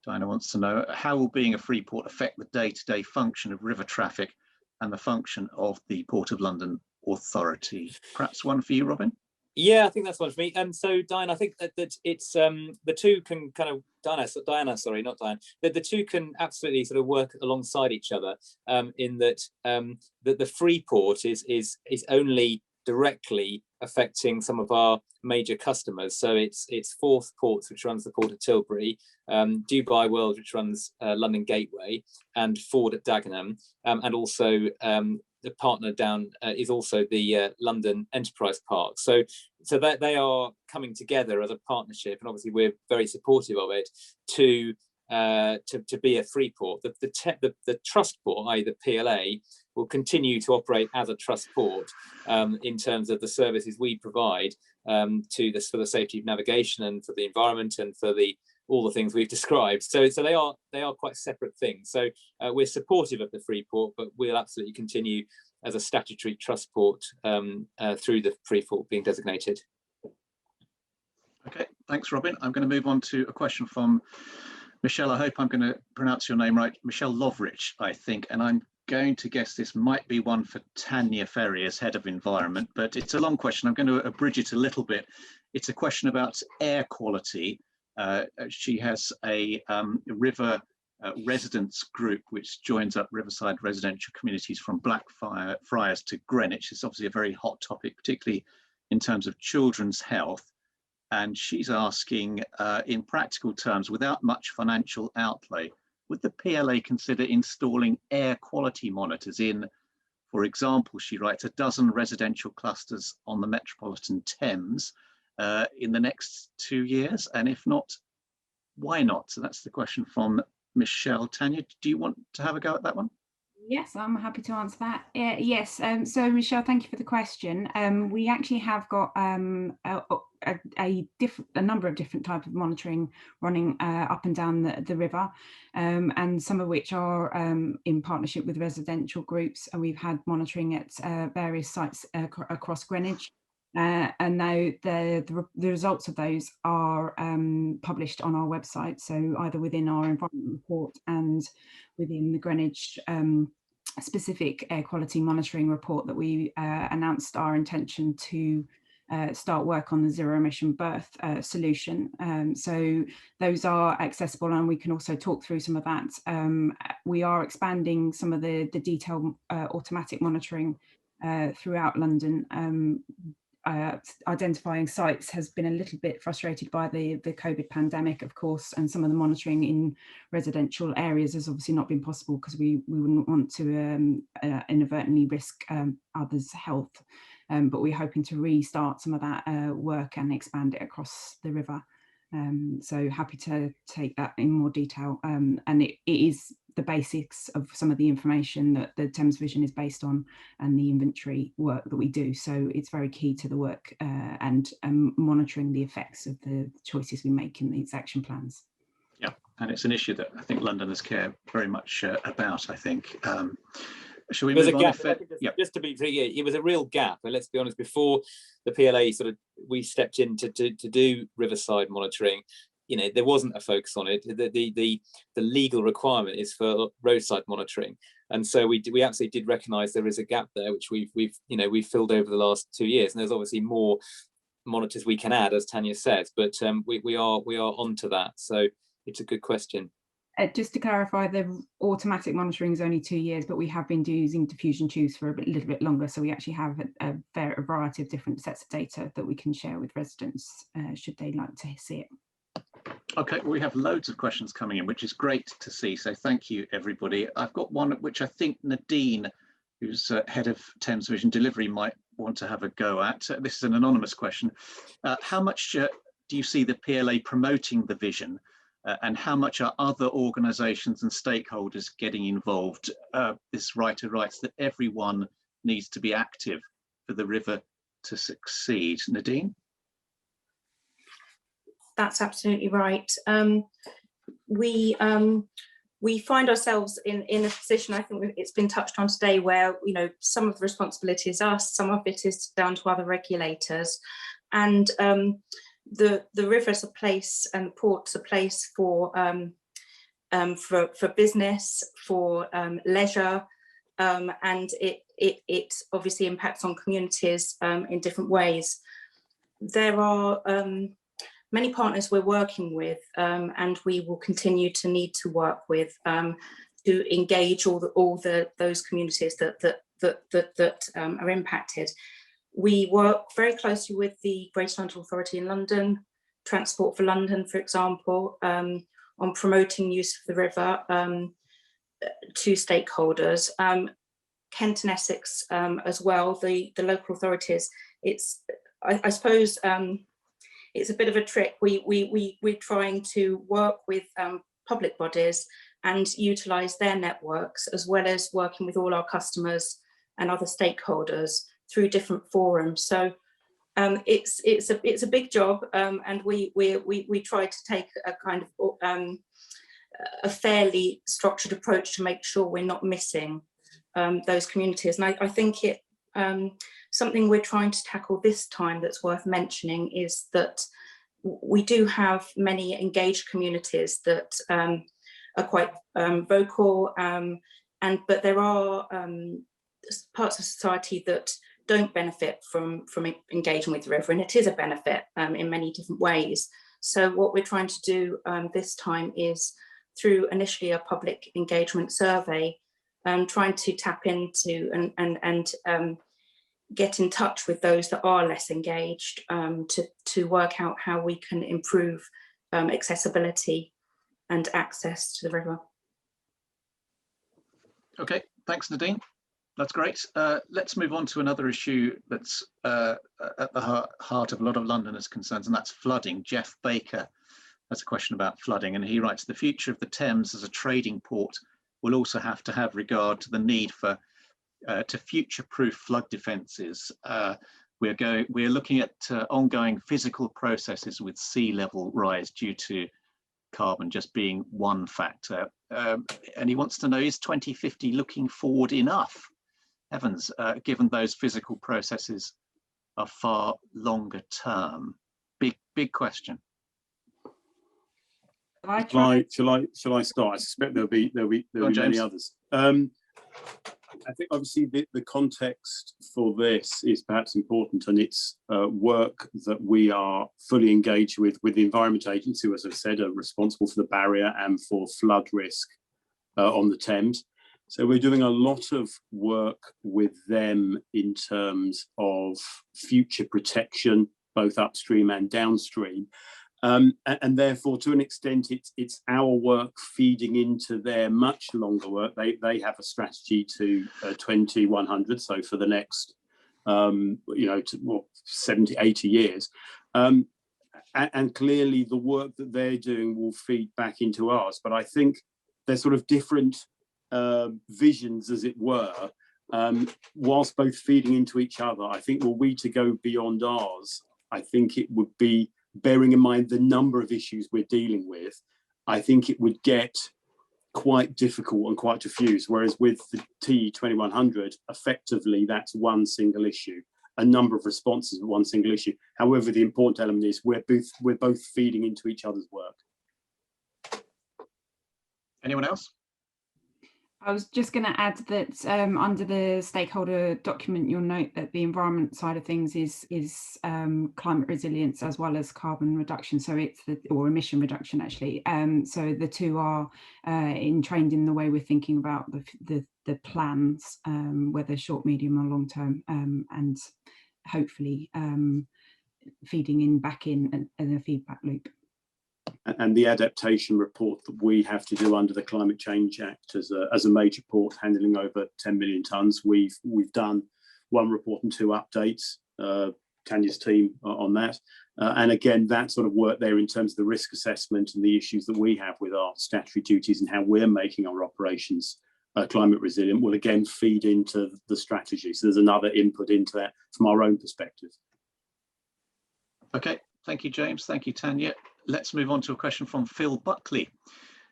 C: Diana wants to know, how will being a free port affect the day-to-day function of river traffic and the function of the Port of London Authority? Perhaps one for you, Robin?
A: Yeah, I think that's one for me. So Diana, I think that it's the two can kind of Diana, sorry, not Diana. The two can absolutely sort of work alongside each other. In that the free port is only directly affecting some of our major customers. So it's Forth Ports, which runs the Port of Tilbury, Dubai World, which runs London Gateway, and Ford at Dagenham, and also the partner down is also the London Enterprise Park. So that they are coming together as a partnership, and obviously we're very supportive of it to be a free port. The trust port, i.e. the PLA, will continue to operate as a trust port in terms of the services we provide for the safety of navigation and for the environment and for all the things we've described. So they are quite separate things. So we're supportive of the free port, but we'll absolutely continue as a statutory trust port through the free port being designated.
C: Okay, thanks, Robin. I'm going to move on to a question from Michelle. I hope I'm going to pronounce your name right. Michelle Lovrich, I think, and I'm going to guess this might be one for Tanya Ferry as Head of Environment, but it's a long question. I'm going to abridge it a little bit. It's a question about air quality. She has a river residents group which joins up Riverside residential communities from Blackfriars to Greenwich. It's obviously a very hot topic, particularly in terms of children's health. And she's asking, in practical terms, without much financial outlay, would the PLA consider installing air quality monitors in, for example, she writes, a dozen residential clusters on the Metropolitan Thames in the next 2 years? And if not, why not? So that's the question from Michelle. Tanya, do you want to have a go at that one?
G: Yes, I'm happy to answer that. Yes, so Michelle, thank you for the question. We actually have got a number of different types of monitoring running up and down the river, and some of which are in partnership with residential groups, and we've had monitoring at various sites across Greenwich. And now the results of those are published on our website, so either within our environment report and within the Greenwich specific air quality monitoring report that we announced our intention to start work on the zero emission berth solution. So those are accessible, and we can also talk through some of that. We are expanding some of the detailed automatic monitoring throughout London. Identifying sites has been a little bit frustrated by the COVID pandemic, of course, and some of the monitoring in residential areas has obviously not been possible because we wouldn't want to inadvertently risk others' health. But we're hoping to restart some of that work and expand it across the river. So happy to take that in more detail. And it is the basics of some of the information that the Thames Vision is based on and the inventory work that we do. So it's very key to the work and monitoring the effects of the choices we make in these action plans.
C: Yeah, and it's an issue that I think Londoners care very much about, I think. Shall we move on?
A: Just to be clear, it was a real gap. And let's be honest, before the PLA we stepped in to do Riverside monitoring, there wasn't a focus on it. The legal requirement is for roadside monitoring, and so we absolutely did recognise there is a gap there, which we've filled over the last 2 years. And there's obviously more monitors we can add, as Tanya says, but we are onto that. So it's a good question.
G: Just to clarify, the automatic monitoring is only 2 years, but we have been using diffusion tubes for a little bit longer. So we actually have a variety of different sets of data that we can share with residents should they like to see it.
C: Okay, well, we have loads of questions coming in, which is great to see. So thank you, everybody. I've got one which I think Nadine, who's head of Thames Vision Delivery, might want to have a go at. This is an anonymous question. How much do you see the PLA promoting the vision? And how much are other organisations and stakeholders getting involved? This writer writes that everyone needs to be active for the river to succeed. Nadine?
D: That's absolutely right. We find ourselves in a position, I think it's been touched on today, where some of the responsibility is us, some of it is down to other regulators, and the river's a place and the port's a place for business, for leisure, and it obviously impacts on communities in different ways. There are many partners we're working with, and we will continue to need to work with to engage all those communities that are impacted. We work very closely with the Greater London Authority in London, Transport for London, for example, on promoting use of the river to stakeholders. Kent and Essex as well, the local authorities. I suppose it's a bit of a trick. We're trying to work with public bodies and utilise their networks, as well as working with all our customers and other stakeholders through different forums. So it's a big job, and we try to take a kind of a fairly structured approach to make sure we're not missing those communities. And I think something we're trying to tackle this time that's worth mentioning is that we do have many engaged communities that are quite vocal, but there are parts of society that don't benefit from engaging with the river, and it is a benefit in many different ways. So what we're trying to do this time is, through initially a public engagement survey, trying to tap into and get in touch with those that are less engaged, to work out how we can improve accessibility and access to the river.
C: Okay, thanks, Nadine. That's great. Let's move on to another issue that's at the heart of a lot of Londoners' concerns, and that's flooding. Jeff Baker has a question about flooding, and he writes, the future of the Thames as a trading port will also have to have regard to the need for to future-proof flood defences. We're looking at ongoing physical processes with sea level rise due to carbon just being one factor. And he wants to know, is 2050 looking forward enough? Heavens, given those physical processes are far longer term. Big question.
E: Shall I start? I suspect there'll be many others. I think obviously the context for this is perhaps important, and it's work that we are fully engaged with the Environment Agency, who, as I've said, are responsible for the barrier and for flood risk on the Thames. So we're doing a lot of work with them in terms of future protection, both upstream and downstream. And therefore, to an extent, it's our work feeding into their much longer work. They have a strategy to 2100, so for the next 70, 80 years. And clearly the work that they're doing will feed back into ours. But I think they're sort of different visions, as it were, whilst both feeding into each other. I think were we to go beyond ours, I think it would be, bearing in mind the number of issues we're dealing with, I think it would get quite difficult and quite diffuse. Whereas with the T2100, effectively, that's one single issue, a number of responses to one single issue. However, the important element is we're both feeding into each other's work.
C: Anyone else?
G: I was just going to add that under the stakeholder document, you'll note that the environment side of things is climate resilience as well as carbon reduction. So it's or emission reduction actually. So the two are entrained in the way we're thinking about the plans, whether short, medium, or long term, and hopefully feeding back in a feedback loop.
E: And the adaptation report that we have to do under the Climate Change Act as a major port handling over 10 million tonnes, we've done one report and 2 updates, Tanya's team on that. And again, that sort of work there in terms of the risk assessment and the issues that we have with our statutory duties and how we're making our operations climate resilient will again feed into the strategy. So there's another input into that from our own perspective.
C: Okay, thank you, James. Thank you, Tanya. Let's move on to a question from Phil Buckley,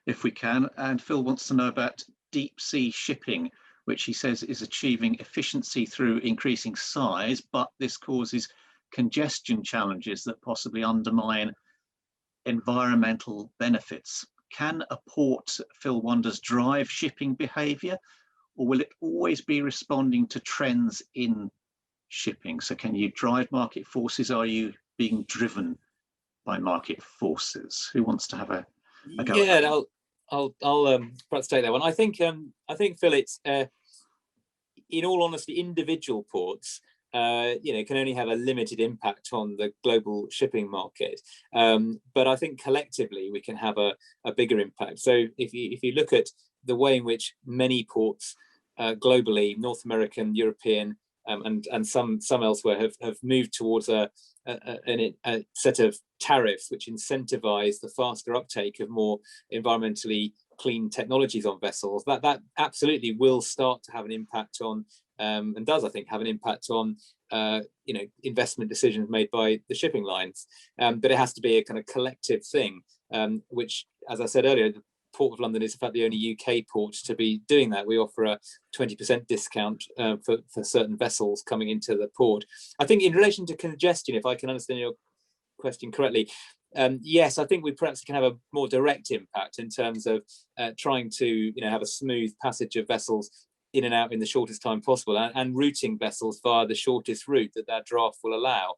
C: if we can. And Phil wants to know about deep sea shipping, which he says is achieving efficiency through increasing size, but this causes congestion challenges that possibly undermine environmental benefits. Can a port, Phil wonders, drive shipping behaviour, or will it always be responding to trends in shipping? So can you drive market forces? Are you being driven by market forces? Who wants to have a go?
A: Yeah, I'll perhaps take that one. I think Phil, it's in all honesty, individual ports can only have a limited impact on the global shipping market, but I think collectively we can have a bigger impact. So if you look at the way in which many ports globally, North American, European, and some elsewhere have moved towards a set of tariffs which incentivize the faster uptake of more environmentally clean technologies on vessels, that absolutely will start to have an impact on, and does, I think, have an impact on investment decisions made by the shipping lines. But it has to be a kind of collective thing, which, as I said earlier, the Port of London is in fact the only UK port to be doing that. We offer a 20% discount for certain vessels coming into the port. I think in relation to congestion, if I can understand your question correctly, yes, I think we perhaps can have a more direct impact in terms of trying to have a smooth passage of vessels in and out in the shortest time possible, and routing vessels via the shortest route that draft will allow.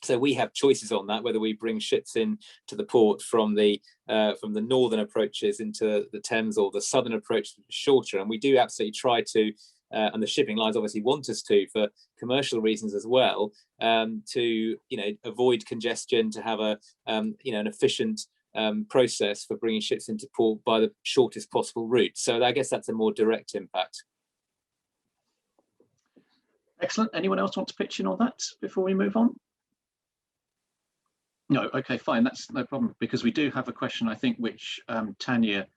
A: So we have choices on that, whether we bring ships in to the port from the northern approaches into the Thames, or the southern approach shorter. And we do absolutely try to, and the shipping lines obviously want us to, for commercial reasons as well, to avoid congestion, to have an efficient process for bringing ships into port by the shortest possible route. So I guess that's a more direct impact.
C: Excellent. Anyone else want to pitch in on that before we move on? No, okay, fine, that's no problem, because we do have a question, I think, which Tanya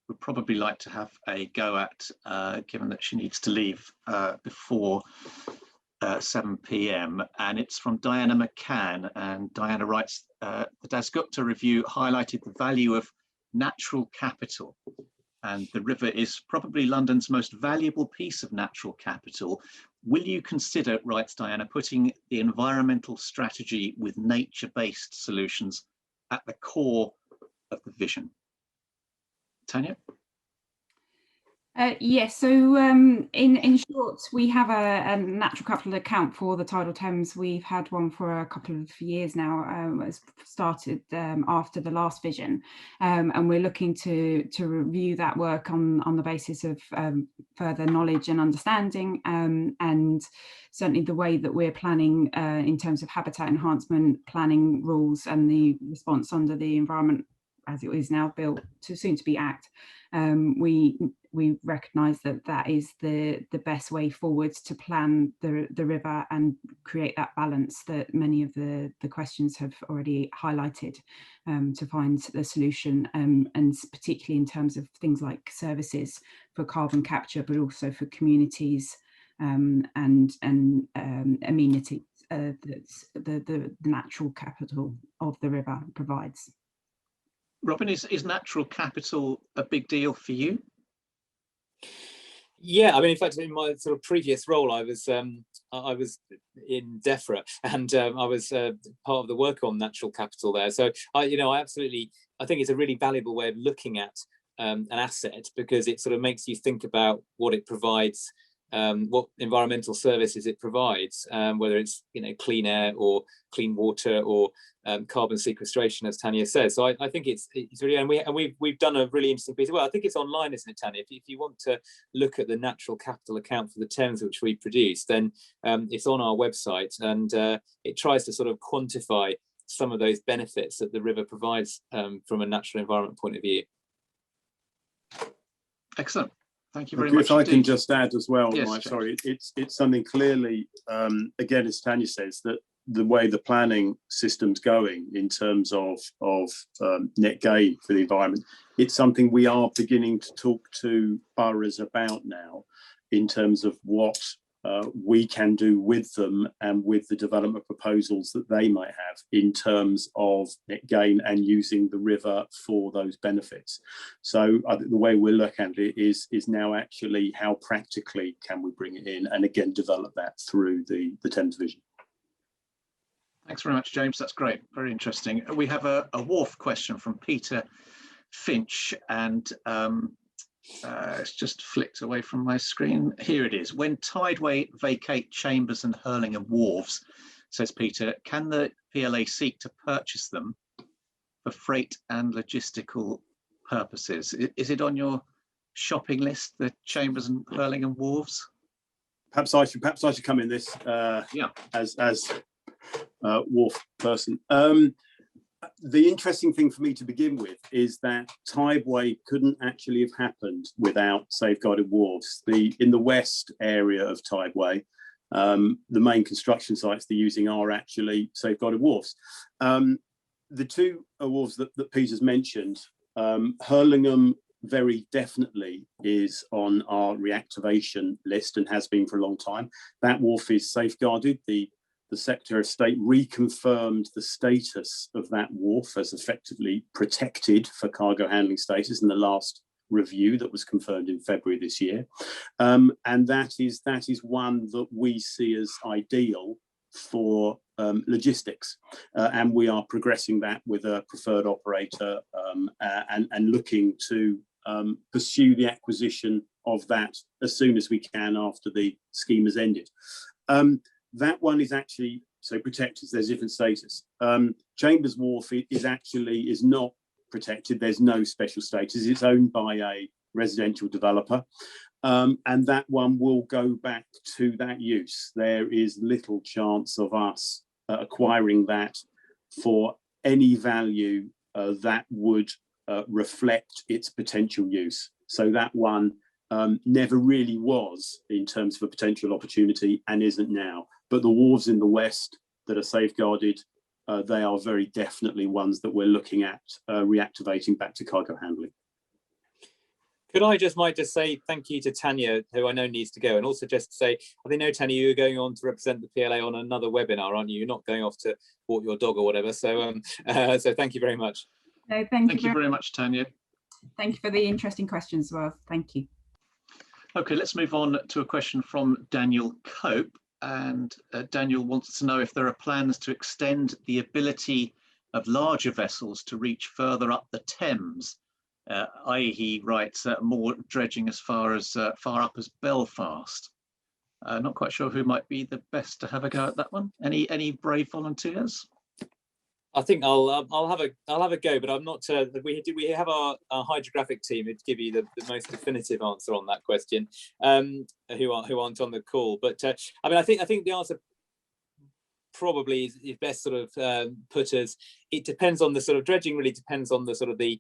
C: would probably like to have a go at, given that she needs to leave before 7 p.m. And it's from Diana McCann. And Diana writes, the Dasgupta review highlighted the value of natural capital. And the river is probably London's most valuable piece of natural capital. Will you consider, writes Diana, putting the environmental strategy with nature-based solutions at the core of the vision? Tanya?
G: Yes, so in short, we have a natural capital account for the Tidal Thames. We've had one for a couple of years now. It's started after the last vision, and we're looking to review that work on the basis of further knowledge and understanding, and certainly the way that we're planning in terms of habitat enhancement planning rules and the response under the Environment as it is now built to soon to be Act. We recognise that is the best way forwards to plan the river and create that balance that many of the questions have already highlighted, to find the solution, and particularly in terms of things like services for carbon capture, but also for communities and amenities that the natural capital of the river provides.
C: Robin, is natural capital a big deal for you?
A: Yeah, I mean, in fact, in my sort of previous role, I was in DEFRA, and I was part of the work on natural capital there. So I think it's a really valuable way of looking at an asset, because it sort of makes you think about what it provides, what environmental services it provides, whether it's clean air or clean water or carbon sequestration, as Tanya says. So I think it's really, and we've done a really interesting piece. Well, I think it's online, isn't it, Tanya? If you want to look at the natural capital account for the Thames, which we produced, then it's on our website, and it tries to sort of quantify some of those benefits that the river provides from a natural environment point of view.
C: Excellent. Thank you very much.
E: If I can just add as well,
C: yes,
E: Mike, sorry, it's something clearly, again, as Tanya says, that the way the planning system's going in terms of net gain for the environment, it's something we are beginning to talk to boroughs about now, in terms of what we can do with them and with the development proposals that they might have in terms of net gain and using the river for those benefits. So I think the way we're looking at it is now actually how practically can we bring it in, and again develop that through the Thames Vision.
C: Thanks very much, James. That's great. Very interesting. We have a wharf question from Peter Finch, and it's just flicked away from my screen. Here it is. When Tideway vacate Chambers and Hurlingham wharves, says Peter, can the PLA seek to purchase them for freight and logistical purposes? Is it on your shopping list, the Chambers and Hurlingham wharves?
E: Perhaps I should come in this as wharf person. The interesting thing for me to begin with is that Tideway couldn't actually have happened without safeguarded wharves. In the west area of Tideway, the main construction sites they're using are actually safeguarded wharves. The two wharves that Peter's mentioned, Hurlingham very definitely is on our reactivation list and has been for a long time. That wharf is safeguarded. The Secretary of State reconfirmed the status of that wharf as effectively protected for cargo handling status in the last review that was confirmed in February this year. And that is one that we see as ideal for logistics. And we are progressing that with a preferred operator and looking to pursue the acquisition of that as soon as we can after the scheme has ended. That one is actually so protected. There's different status. Chambers Wharf is not protected. There's no special status. It's owned by a residential developer, and that one will go back to that use. There is little chance of us acquiring that for any value that would reflect its potential use. So that one never really was in terms of a potential opportunity and isn't now. But the wharves in the west that are safeguarded, they are very definitely ones that we're looking at reactivating back to cargo handling.
A: Could I might just say thank you to Tanya, who I know needs to go, and also just say, I know, Tanya, you're going on to represent the PLA on another webinar, aren't you? You're not going off to walk your dog or whatever. So, so thank you very much.
G: No, thank you very much, Tanya. Thank you for the interesting questions as well. Thank you.
C: Okay, let's move on to a question from Daniel Cope. And Daniel wants to know if there are plans to extend the ability of larger vessels to reach further up the Thames, i.e. he writes more dredging as far up as Belfast. Not quite sure who might be the best to have a go at that one. Any brave volunteers?
A: I think I'll have a go, but I'm not. We have our hydrographic team who'd give you the most definitive answer on that question, who aren't on the call. But I mean, I think the answer probably is best sort of put as it depends on the sort of dredging. Really depends on the sort of the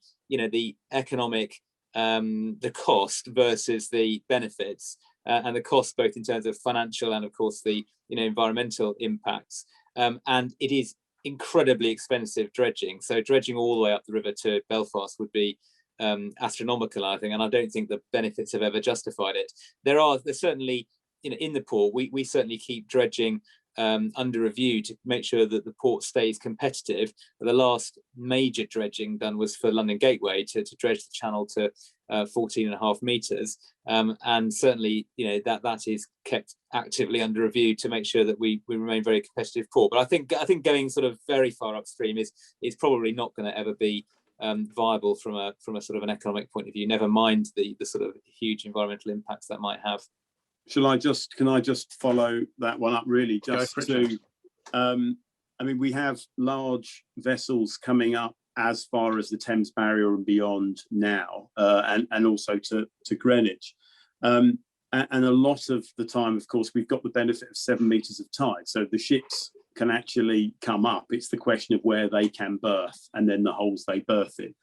A: economic, the cost versus the benefits, and the cost both in terms of financial and of course the environmental impacts. And it is incredibly expensive dredging. So dredging all the way up the river to Belfast would be astronomical, I think, and I don't think the benefits have ever justified it. There's certainly, in the port, we certainly keep dredging under review to make sure that the port stays competitive. But the last major dredging done was for London Gateway to dredge the channel to 14.5 meters, and certainly that is kept actively under review to make sure that we remain very competitive port. But I think going sort of very far upstream is probably not going to ever be viable from a sort of an economic point of view, never mind the sort of huge environmental impacts that might have.
E: Can I just follow that one up really, just to I mean, we have large vessels coming up as far as the Thames Barrier and beyond now, and also to Greenwich. And a lot of the time, of course, we've got the benefit of 7 meters of tide. So the ships can actually come up. It's the question of where they can berth and then the holes they berth in.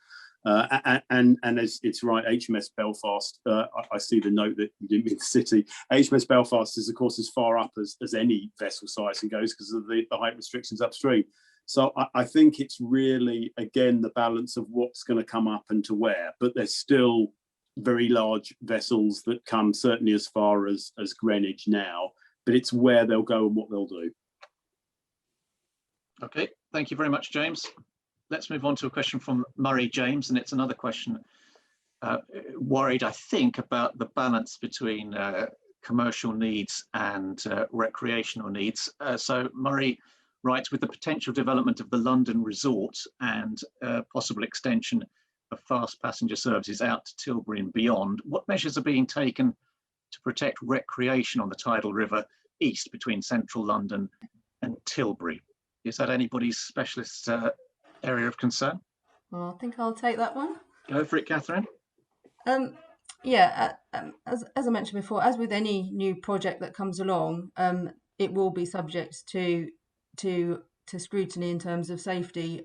E: And as it's right, HMS Belfast, I see the note that you didn't mean the city. HMS Belfast is, of course, as far up as any vessel size and goes because of the height restrictions upstream. So I think it's really, again, the balance of what's going to come up and to where, but there's still very large vessels that come certainly as far as Greenwich now, but it's where they'll go and what they'll do.
C: Okay, thank you very much, James. Let's move on to a question from Murray James, and it's another question worried, I think, about the balance between commercial needs and recreational needs. So Murray writes, with the potential development of the London resort and possible extension of fast passenger services out to Tilbury and beyond, what measures are being taken to protect recreation on the Tidal River east between central London and Tilbury? Is that anybody's specialist area of concern?
F: Well, I think I'll take that one.
C: Go for it, Catherine.
F: Yeah, as I mentioned before, as with any new project that comes along, it will be subject to scrutiny in terms of safety.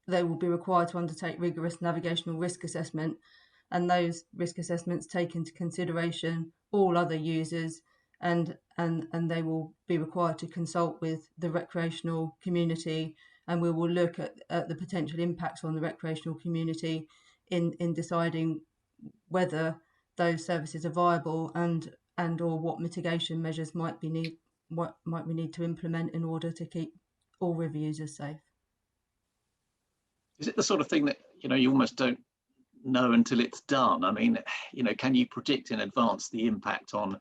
F: They will be required to undertake rigorous navigational risk assessment, and those risk assessments take into consideration all other users, and they will be required to consult with the recreational community, and we will look at the potential impacts on the recreational community in deciding whether those services are viable and or what mitigation measures might we need to implement in order to keep all river users safe.
C: Is it the sort of thing that you almost don't know until it's done? I mean, can you predict in advance the impact on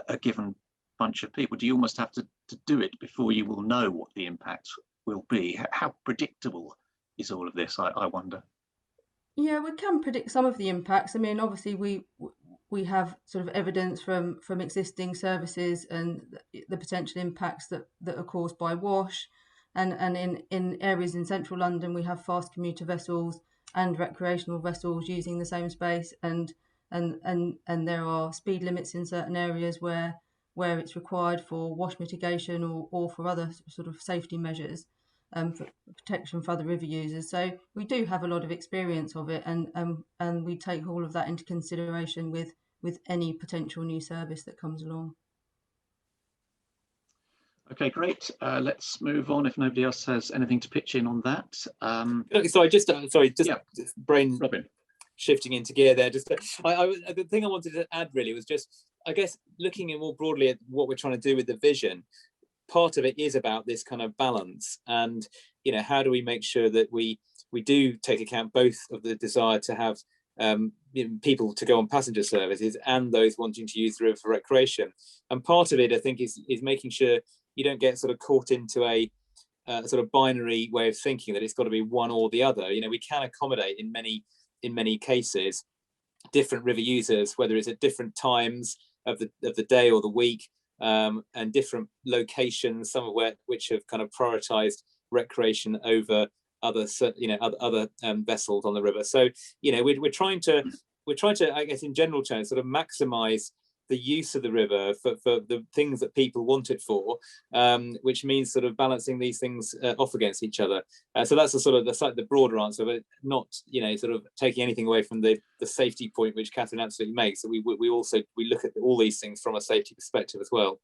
C: a given bunch of people? Do you almost have to do it before you will know what the impact will be? How predictable is all of this, I wonder? Yeah,
F: we can predict some of the impacts. I mean, obviously we have sort of evidence from existing services and the potential impacts that are caused by wash, and in areas in central London we have fast commuter vessels and recreational vessels using the same space, and there are speed limits in certain areas where it's required for wash mitigation or for other sort of safety measures, for protection for other river users. So we do have a lot of experience of it, and we take all of that into consideration with any potential new service that comes along.
C: Okay, great. Let's move on if nobody else has anything to pitch in on that.
A: Brain
C: Robin.
A: Shifting into gear there. The thing I wanted to add really was just, I guess, looking more broadly at what we're trying to do with the vision. Part of it is about this kind of balance, and how do we make sure that we do take account both of the desire to have people to go on passenger services and those wanting to use the river for recreation. And part of it, I think, is making sure you don't get sort of caught into a sort of binary way of thinking that it's got to be one or the other. We can accommodate in many cases different river users, whether it's at different times of the day or the week, and different locations, some of which have kind of prioritized recreation over other vessels on the river. So we're trying to, I guess, in general terms, sort of maximize the use of the river for the things that people want it for, which means sort of balancing these things off against each other. So that's the broader answer, but not sort of taking anything away from the safety point which Catherine absolutely makes. So we look at all these things from a safety perspective as well.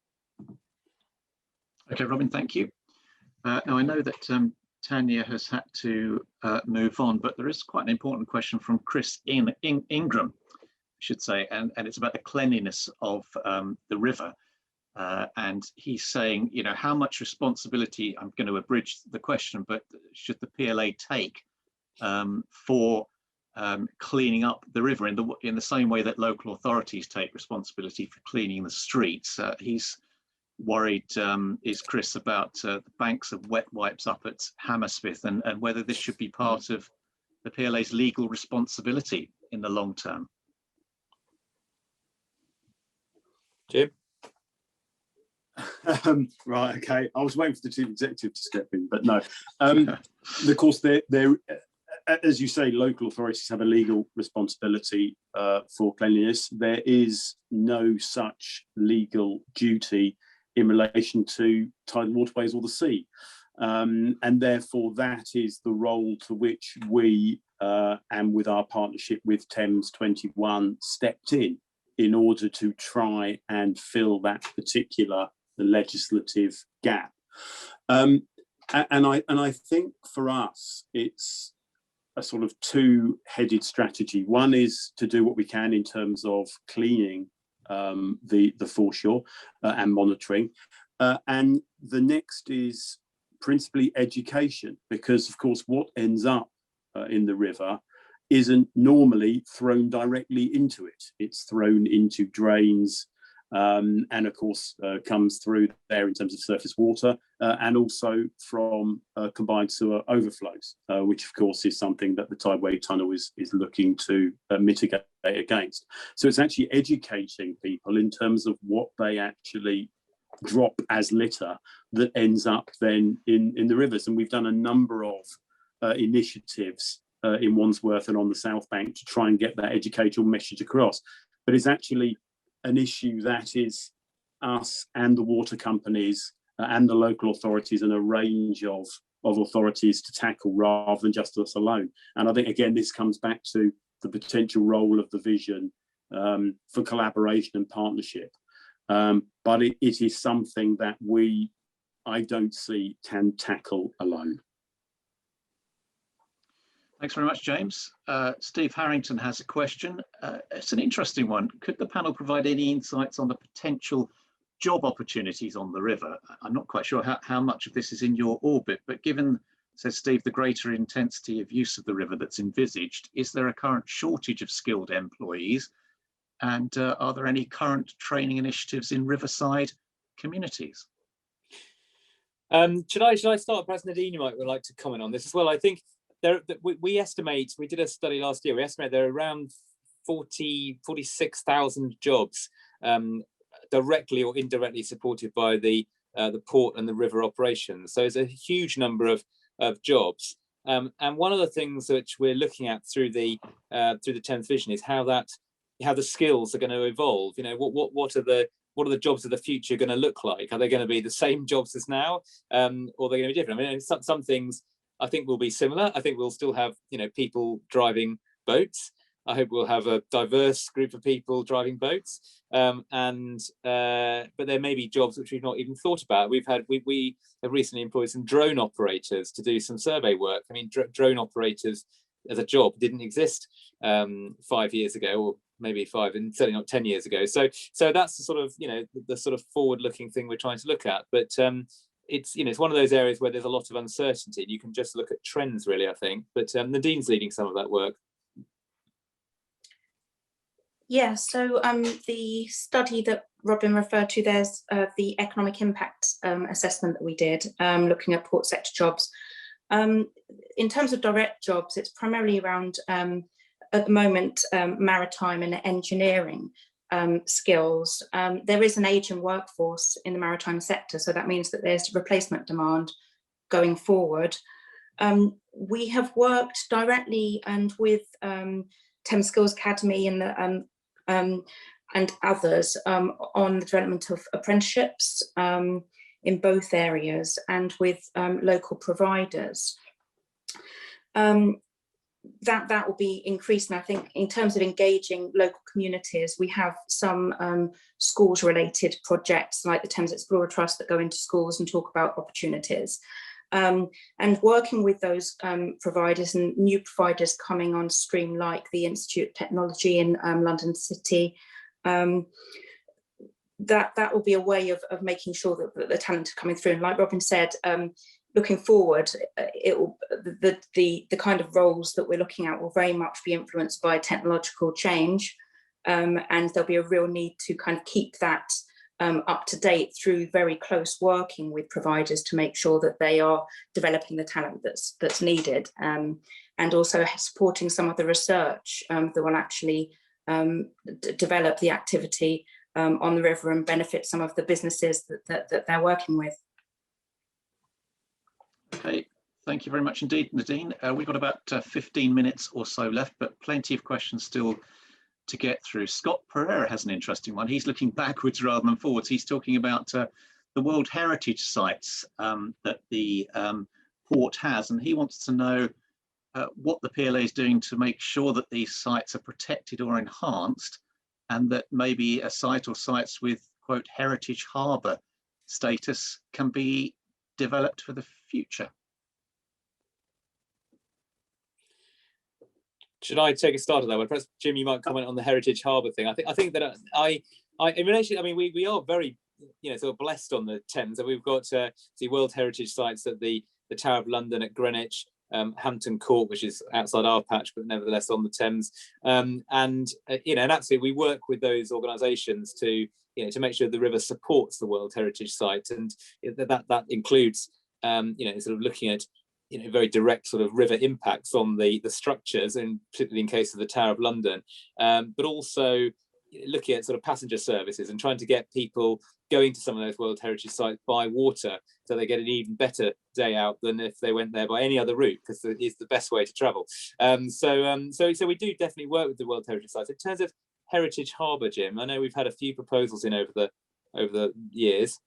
C: Okay, Robin, thank you. Now I know that Tanya has had to move on, but there is quite an important question from Chris Ingram, should say, and it's about the cleanliness of the river, and he's saying, how much responsibility, I'm going to abridge the question, but should the PLA take for cleaning up the river in the same way that local authorities take responsibility for cleaning the streets? He's worried, is Chris, about the banks of wet wipes up at Hammersmith, and whether this should be part of the PLA's legal responsibility in the long term?
A: Jim?
E: Right, okay. I was waiting for the chief executive to step in, but no. Of course, they're, as you say, local authorities have a legal responsibility for cleanliness. There is no such legal duty in relation to tidal waterways or the sea. And therefore, that is the role to which we, and with our partnership with Thames 21, stepped in order to try and fill that particular legislative gap. And I think for us, it's a sort of two-headed strategy. One is to do what we can in terms of cleaning the foreshore and monitoring. And the next is principally education, because of course what ends up in the river isn't normally thrown directly into it. It's thrown into drains, and of course comes through there in terms of surface water, and also from combined sewer overflows, which of course is something that the Tideway Tunnel is looking to mitigate against. So it's actually educating people in terms of what they actually drop as litter that ends up then in the rivers. And we've done a number of initiatives in Wandsworth and on the South Bank to try and get that educational message across. But it's actually an issue that is us and the water companies and the local authorities and a range of authorities to tackle rather than just us alone. And I think, again, this comes back to the potential role of the vision for collaboration and partnership. But it is something that I don't see can tackle alone.
C: Thanks very much, James. Steve Harrington has a question. It's an interesting one. Could the panel provide any insights on the potential job opportunities on the river? I'm not quite sure how much of this is in your orbit, but given, says Steve, the greater intensity of use of the river that's envisaged, is there a current shortage of skilled employees? And are there any current training initiatives in Riverside communities?
A: Should I start? Perhaps Nadine, you might would like to comment on this as well. I think we estimate, we did a study last year, we estimate there are around 46,000 jobs directly or indirectly supported by the port and the river operations. So it's a huge number of jobs. And one of the things which we're looking at through the Thames Vision is how the skills are going to evolve. You know, what are the jobs of the future going to look like? Are they going to be the same jobs as now, or are they going to be different? I mean, some things I think will be similar. I think we'll still have, you know, people driving boats. I hope we'll have a diverse group of people driving boats. But there may be jobs which we've not even thought about. We have recently employed some drone operators to do some survey work. I mean, drone operators as a job didn't exist 5 years ago, or maybe 5, and certainly not 10 years ago. So that's the sort of, you know, the sort of forward-looking thing we're trying to look at. But it's, you know, it's one of those areas where there's a lot of uncertainty. You can just look at trends, really, I think. But Nadine's leading some of that work.
D: Yeah, so the study that Robin referred to, there's the economic impact assessment that we did, looking at port sector jobs. In terms of direct jobs, it's primarily around, at the moment, maritime and engineering skills. There is an ageing workforce in the maritime sector, so that means that there's replacement demand going forward. We have worked directly and with Thames Skills Academy and others on the development of apprenticeships in both areas, and with local providers. That will be increasing. I think in terms of engaging local communities, we have some schools related projects like the Thames Explorer Trust that go into schools and talk about opportunities. And working with those providers and new providers coming on stream, like the Institute of Technology in London City, that will be a way of making sure that the talent are coming through. And like Robin said, looking forward, it will, the kind of roles that we're looking at will very much be influenced by technological change, and there'll be a real need to kind of keep that up to date through very close working with providers to make sure that they are developing the talent that's needed, and also supporting some of the research that will actually develop the activity on the river and benefit some of the businesses that they're working with.
C: Okay, thank you very much indeed, Nadine. We've got about 15 minutes or so left, but plenty of questions still to get through. Scott Pereira has an interesting one. He's looking backwards rather than forwards. He's talking about the World Heritage sites that the port has, and he wants to know what the PLA is doing to make sure that these sites are protected or enhanced, and that maybe a site or sites with, quote, heritage harbour status can be developed for the future.
A: Should I take a start of that one? Perhaps Jim, you might comment on the Heritage Harbour thing. I think that I in relation, I mean, we are very, sort of blessed on the Thames, and we've got the World Heritage sites at the Tower of London at Greenwich, Hampton Court, which is outside our patch, but nevertheless on the Thames, and absolutely we work with those organisations to make sure the river supports the World Heritage site, and that includes sort of looking at very direct sort of river impacts on the structures, and particularly in case of the Tower of London, but also looking at sort of passenger services and trying to get people going to some of those World Heritage sites by water, so they get an even better day out than if they went there by any other route, because it is the best way to travel. So we do definitely work with the World Heritage sites. In terms of Heritage Harbour, Jim, I know we've had a few proposals in over the years.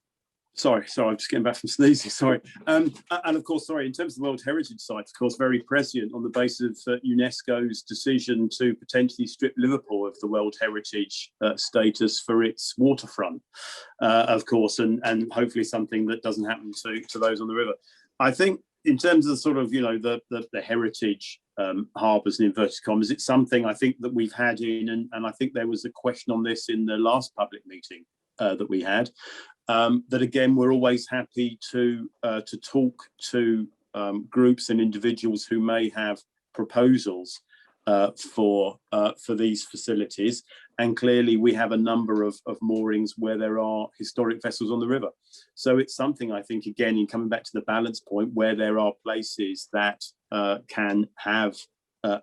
E: Sorry, I'm just getting back from sneezing, sorry. And of course, sorry, in terms of the World Heritage sites, of course, very prescient on the basis of UNESCO's decision to potentially strip Liverpool of the World Heritage status for its waterfront, of course, and hopefully something that doesn't happen to those on the river. I think in terms of sort of, the heritage harbours in inverted commas, it's something I think that we've had in, and I think there was a question on this in the last public meeting that we had. That again, we're always happy to talk to groups and individuals who may have proposals for these facilities, and clearly we have a number of moorings where there are historic vessels on the river. So it's something, I think, again, in coming back to the balance point, where there are places that can have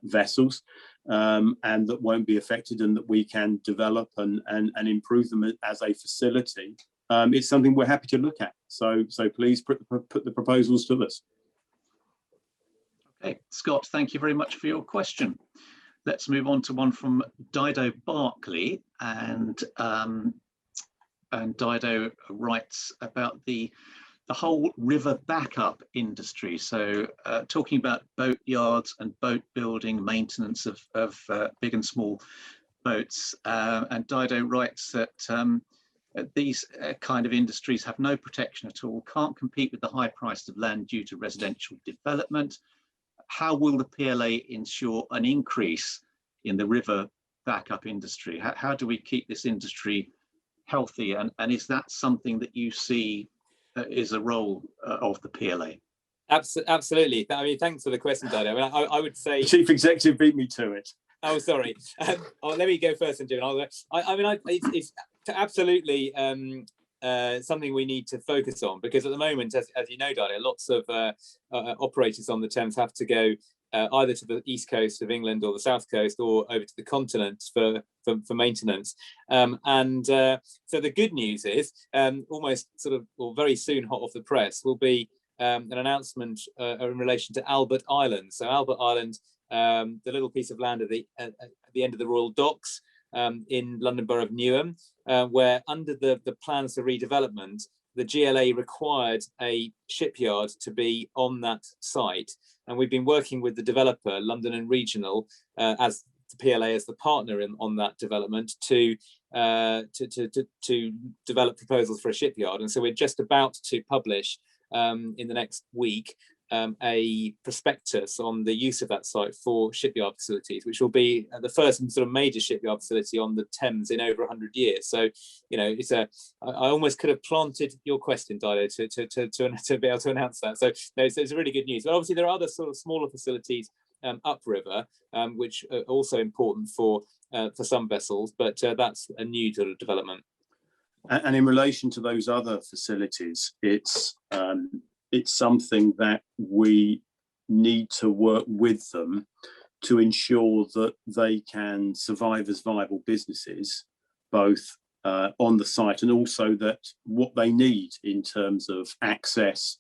E: vessels and that won't be affected, and that we can develop and improve them as a facility. It's something we're happy to look at. So please put the proposals to us.
C: Okay, Scott, thank you very much for your question. Let's move on to one from Dido Barkley, and Dido writes about the whole river backup industry. So talking about boat yards and boat building, maintenance of big and small boats, and Dido writes that these kind of industries have no protection at all, can't compete with the high price of land due to residential development. How will the PLA ensure an increase in the river backup industry? How do we keep this industry healthy? And is that something that you see is a role of the PLA?
A: Absolutely. I mean, thanks for the question, Dido. I mean, I would say...
E: The Chief Executive beat me to it.
A: Oh, sorry. Let me go first, and Jim. It's absolutely something we need to focus on, because at the moment, as you know, Dido, lots of operators on the Thames have to go either to the east coast of England or the south coast, or over to the continent for maintenance. So the good news is, almost sort of, or very soon, hot off the press, will be an announcement in relation to Albert Island. So Albert Island, the little piece of land at the end of the Royal Docks in London Borough of Newham, where under the plans for redevelopment, the GLA required a shipyard to be on that site. And we've been working with the developer, London and Regional, as the PLA as the partner on that development to develop proposals for a shipyard. And so we're just about to publish in the next week a prospectus on the use of that site for shipyard facilities, which will be the first sort of major shipyard facility on the Thames in over 100 years. So, it's I almost could have planted your question, Dido, to be able to announce that. So no, it's really good news. But obviously there are other sort of smaller facilities upriver, which are also important for some vessels, but that's a new sort of development.
E: And in relation to those other facilities, it's something that we need to work with them to ensure that they can survive as viable businesses, both on the site, and also that what they need in terms of access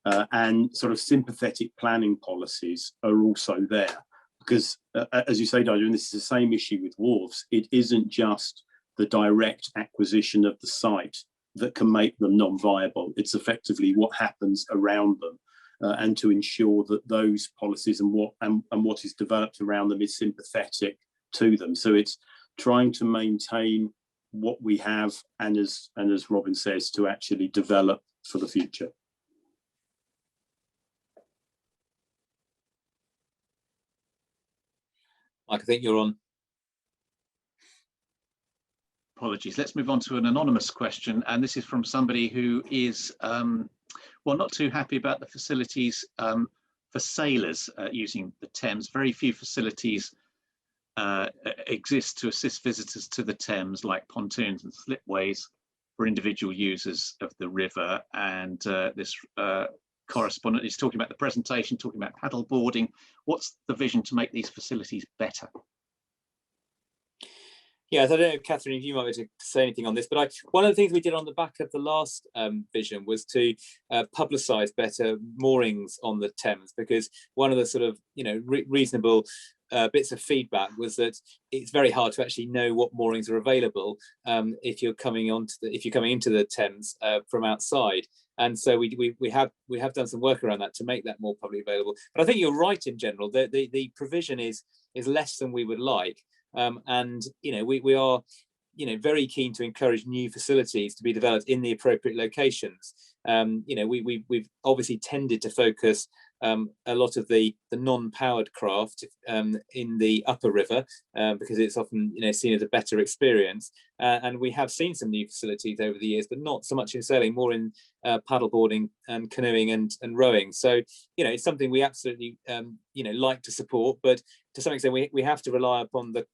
E: and sort of sympathetic planning policies are also there. Because as you say, Diana, and this is the same issue with wharves, it isn't just the direct acquisition of the site that can make them non-viable. It's effectively what happens around them, and to ensure that those policies and what is developed around them is sympathetic to them. So it's trying to maintain what we have, and as Robin says, to actually develop for the future.
A: Mike, I think you're on.
C: Apologies. Let's move on to an anonymous question, and this is from somebody who is well, not too happy about the facilities for sailors using the Thames. Very few facilities exist to assist visitors to the Thames, like pontoons and slipways for individual users of the river. And this correspondent is talking about the presentation, talking about paddle boarding. What's the vision to make these facilities better?
A: Yeah, so I don't know, Catherine, if you might be able to say anything on this, but one of the things we did on the back of the last vision was to publicise better moorings on the Thames, because one of the sort of, reasonable bits of feedback was that it's very hard to actually know what moorings are available if you're coming into the Thames from outside. And so we have done some work around that to make that more publicly available. But I think you're right in general. The provision is less than we would like. And we are very keen to encourage new facilities to be developed in the appropriate locations. We've obviously tended to focus a lot of the non-powered craft in the upper river because it's often seen as a better experience, and we have seen some new facilities over the years, but not so much in sailing, more in paddleboarding and canoeing and rowing. So it's something we absolutely like to support, but to some extent we have to rely upon the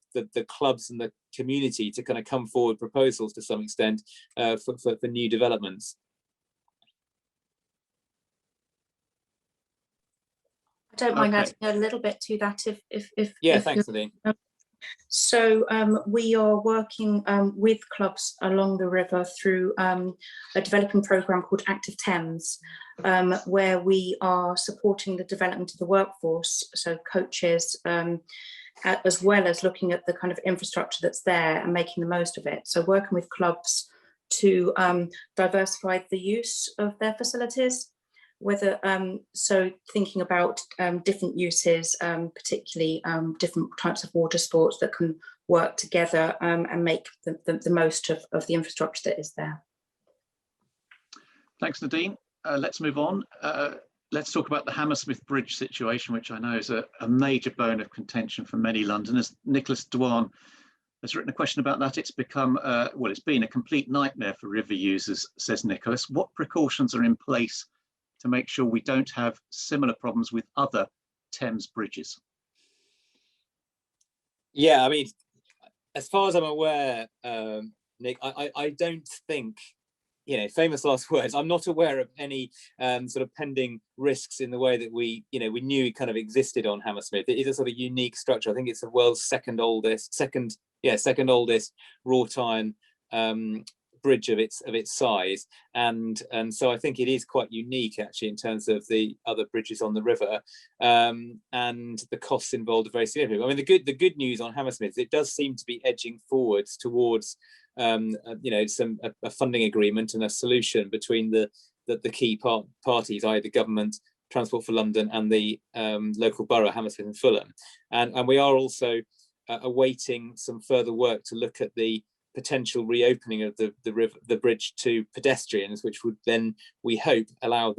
A: clubs and the community to kind of come forward proposals to some extent for new developments.
D: I don't mind adding a little bit to that if
A: thanks, Nadine.
D: So we are working with clubs along the river through a developing programme called Active Thames, where we are supporting the development of the workforce, so coaches, as well as looking at the kind of infrastructure that's there and making the most of it. So working with clubs to diversify the use of their facilities, whether so thinking about different uses, particularly different types of water sports that can work together and make the most of the infrastructure that is there.
C: Thanks, Nadine. Let's move on. Let's talk about the Hammersmith Bridge situation, which I know is a major bone of contention for many Londoners. Nicholas Dwan has written a question about that. It's become, well, it's been a complete nightmare for river users, says Nicholas. What precautions are in place to make sure we don't have similar problems with other Thames bridges?
A: Yeah, I mean, as far as I'm aware, Nick, I don't think, famous last words, I'm not aware of any sort of pending risks in the way that we knew it kind of existed on Hammersmith. It is a sort of unique structure. I think it's the world's second oldest wrought iron bridge of its size, and so I think it is quite unique actually in terms of the other bridges on the river, and the costs involved are very significant. I mean, the good news on Hammersmith, it does seem to be edging forwards towards a funding agreement and a solution between the key parties, i.e. the government, Transport for London, and the local borough, Hammersmith and Fulham, and we are also awaiting some further work to look at the potential reopening of the bridge to pedestrians, which would then, we hope, allow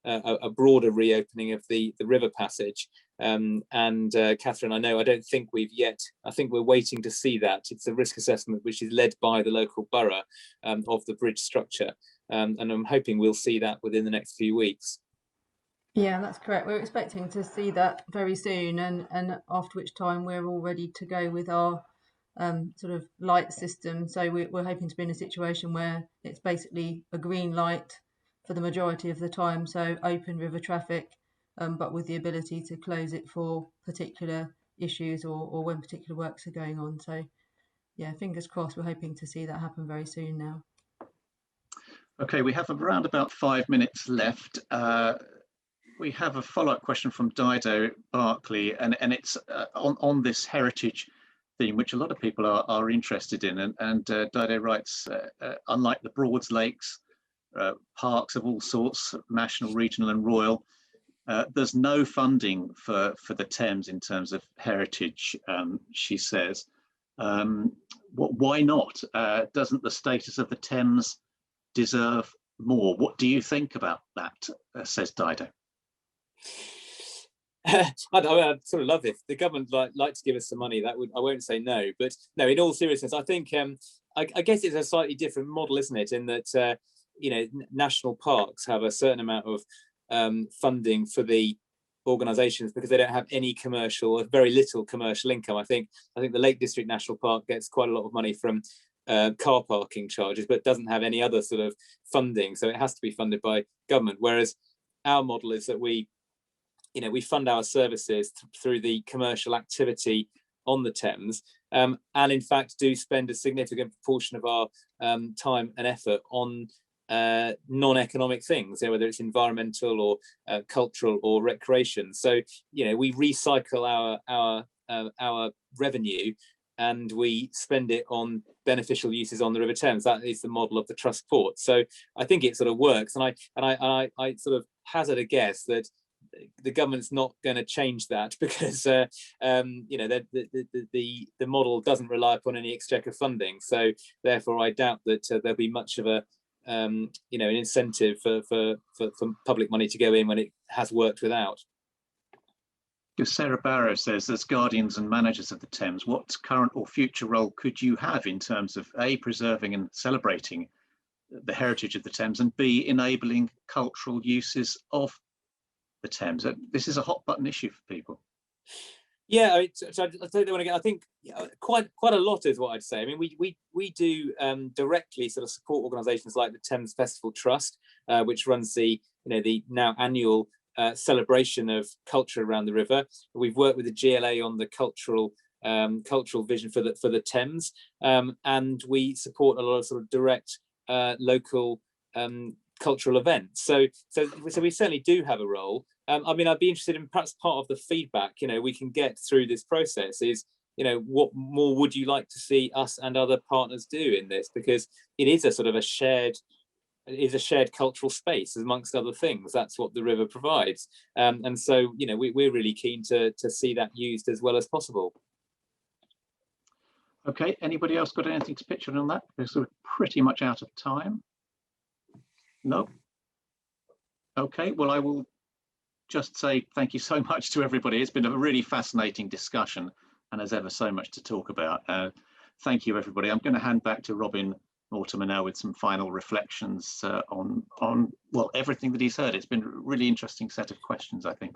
A: a broader reopening of the river passage. Catherine, I don't think we've yet. I think we're waiting to see that. It's a risk assessment which is led by the local borough of the bridge structure, and I'm hoping we'll see that within the next few weeks.
F: Yeah, that's correct. We're expecting to see that very soon, and after which time we're all ready to go with our sort of light system. So we're hoping to be in a situation where it's basically a green light for the majority of the time, so open river traffic, but with the ability to close it for particular issues or when particular works are going on. So yeah, fingers crossed, we're hoping to see that happen very soon now.
C: Okay, we have around about 5 minutes left. We have a follow-up question from Dido Barclay, and it's on this heritage theme, which a lot of people are interested in. And Dido writes, unlike the Broads Lakes, parks of all sorts, national, regional and royal, there's no funding for the Thames in terms of heritage, she says. Why not? Doesn't the status of the Thames deserve more? What do you think about that, says Dido?
A: I sort of love it. The government like to give us some money. I won't say no, but no. In all seriousness, I think I guess it's a slightly different model, isn't it? In that national parks have a certain amount of funding for the organisations because they don't have any commercial or very little commercial income. I think the Lake District National Park gets quite a lot of money from car parking charges, but doesn't have any other sort of funding, so it has to be funded by government. Whereas our model is that we fund our services through the commercial activity on the Thames, and in fact do spend a significant proportion of our time and effort on non-economic things, whether it's environmental or cultural or recreation. So we recycle our revenue and we spend it on beneficial uses on the River Thames. That is the model of the Trust Port. So I think it sort of works, and I sort of hazard a guess that the government's not going to change that because the model doesn't rely upon any exchequer funding. So therefore, I doubt that there'll be much of a an incentive for public money to go in when it has worked without.
C: Sarah Barrow says, as guardians and managers of the Thames, what current or future role could you have in terms of A, preserving and celebrating the heritage of the Thames, and B, enabling cultural uses of the Thames? This is a hot button issue for people.
A: Yeah, I think quite a lot is what I'd say. I mean, we do directly sort of support organisations like the Thames Festival Trust, which runs the now annual celebration of culture around the river. We've worked with the GLA on the cultural vision for the Thames, and we support a lot of sort of direct local cultural events. So we certainly do have a role. I mean, I'd be interested in perhaps part of the feedback we can get through this process is what more would you like to see us and other partners do in this, because it is a sort of a shared cultural space amongst other things. That's what the river provides, and so we're really keen to see that used as well as possible.
C: Okay, anybody else got anything to pitch in on that? We're sort of pretty much out of time. No. Okay, well, I will just say thank you so much to everybody. It's been a really fascinating discussion, and there's ever so much to talk about. Thank you, everybody. I'm going to hand back to Robin Mortimer now with some final reflections on well, everything that he's heard. It's been a really interesting set of questions, I think.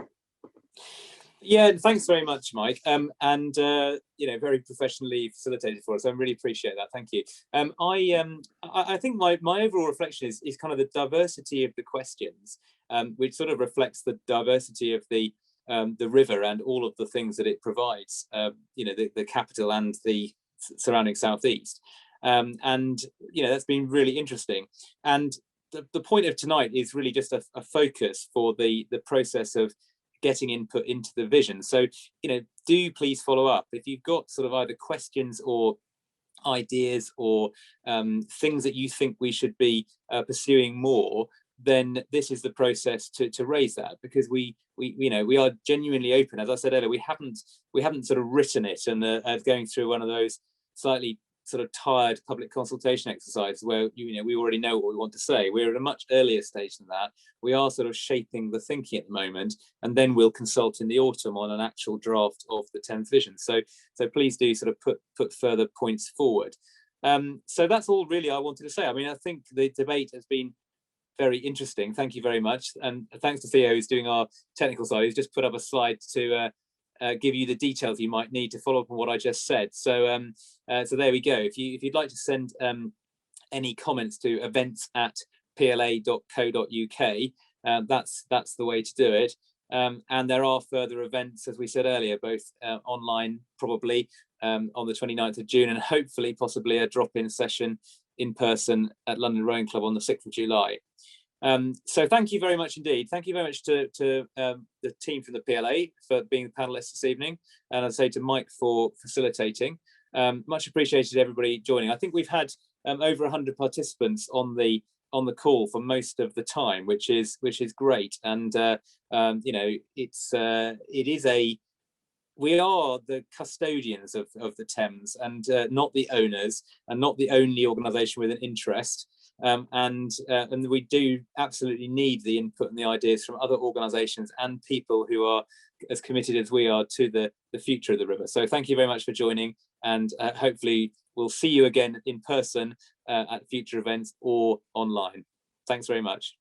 A: Yeah, thanks very much, Mike. And very professionally facilitated for us. I really appreciate that. Thank you. I think my overall reflection is kind of the diversity of the questions, which sort of reflects the diversity of the river and all of the things that it provides. The capital and the surrounding southeast, and that's been really interesting. And the point of tonight is really just a focus for the process of getting input into the vision. So, do please follow up. If you've got sort of either questions or ideas or things that you think we should be pursuing more, then this is the process to raise that, because we are genuinely open. As I said earlier, we haven't sort of written it and going through one of those slightly sort of tired public consultation exercises where we already know what we want to say. We're at a much earlier stage than that. We are sort of shaping the thinking at the moment, and then we'll consult in the autumn on an actual draft of the Thames Vision. So please do sort of put further points forward. So that's all really I wanted to say. I mean, I think the debate has been very interesting. Thank you very much, and thanks to Theo, who's doing our technical side. He's just put up a slide to give you the details you might need to follow up on what I just said. So so there we go. If you'd like to send any comments to events@pla.co.uk, that's the way to do it. And there are further events, as we said earlier, both online probably on the 29th of June, and hopefully possibly a drop-in session in person at London Rowing Club on the 6th of July. So thank you very much indeed. Thank you very much to the team from the PLA for being the panelists this evening, and I'd say to Mike for facilitating. Much appreciated everybody joining. I think we've had over 100 participants on the call for most of the time, which is great. And you know, we are the custodians of the Thames, and not the owners, and not the only organisation with an interest. And we do absolutely need the input and the ideas from other organisations and people who are as committed as we are to the future of the river. So thank you very much for joining, and hopefully we'll see you again in person at future events or online. Thanks very much.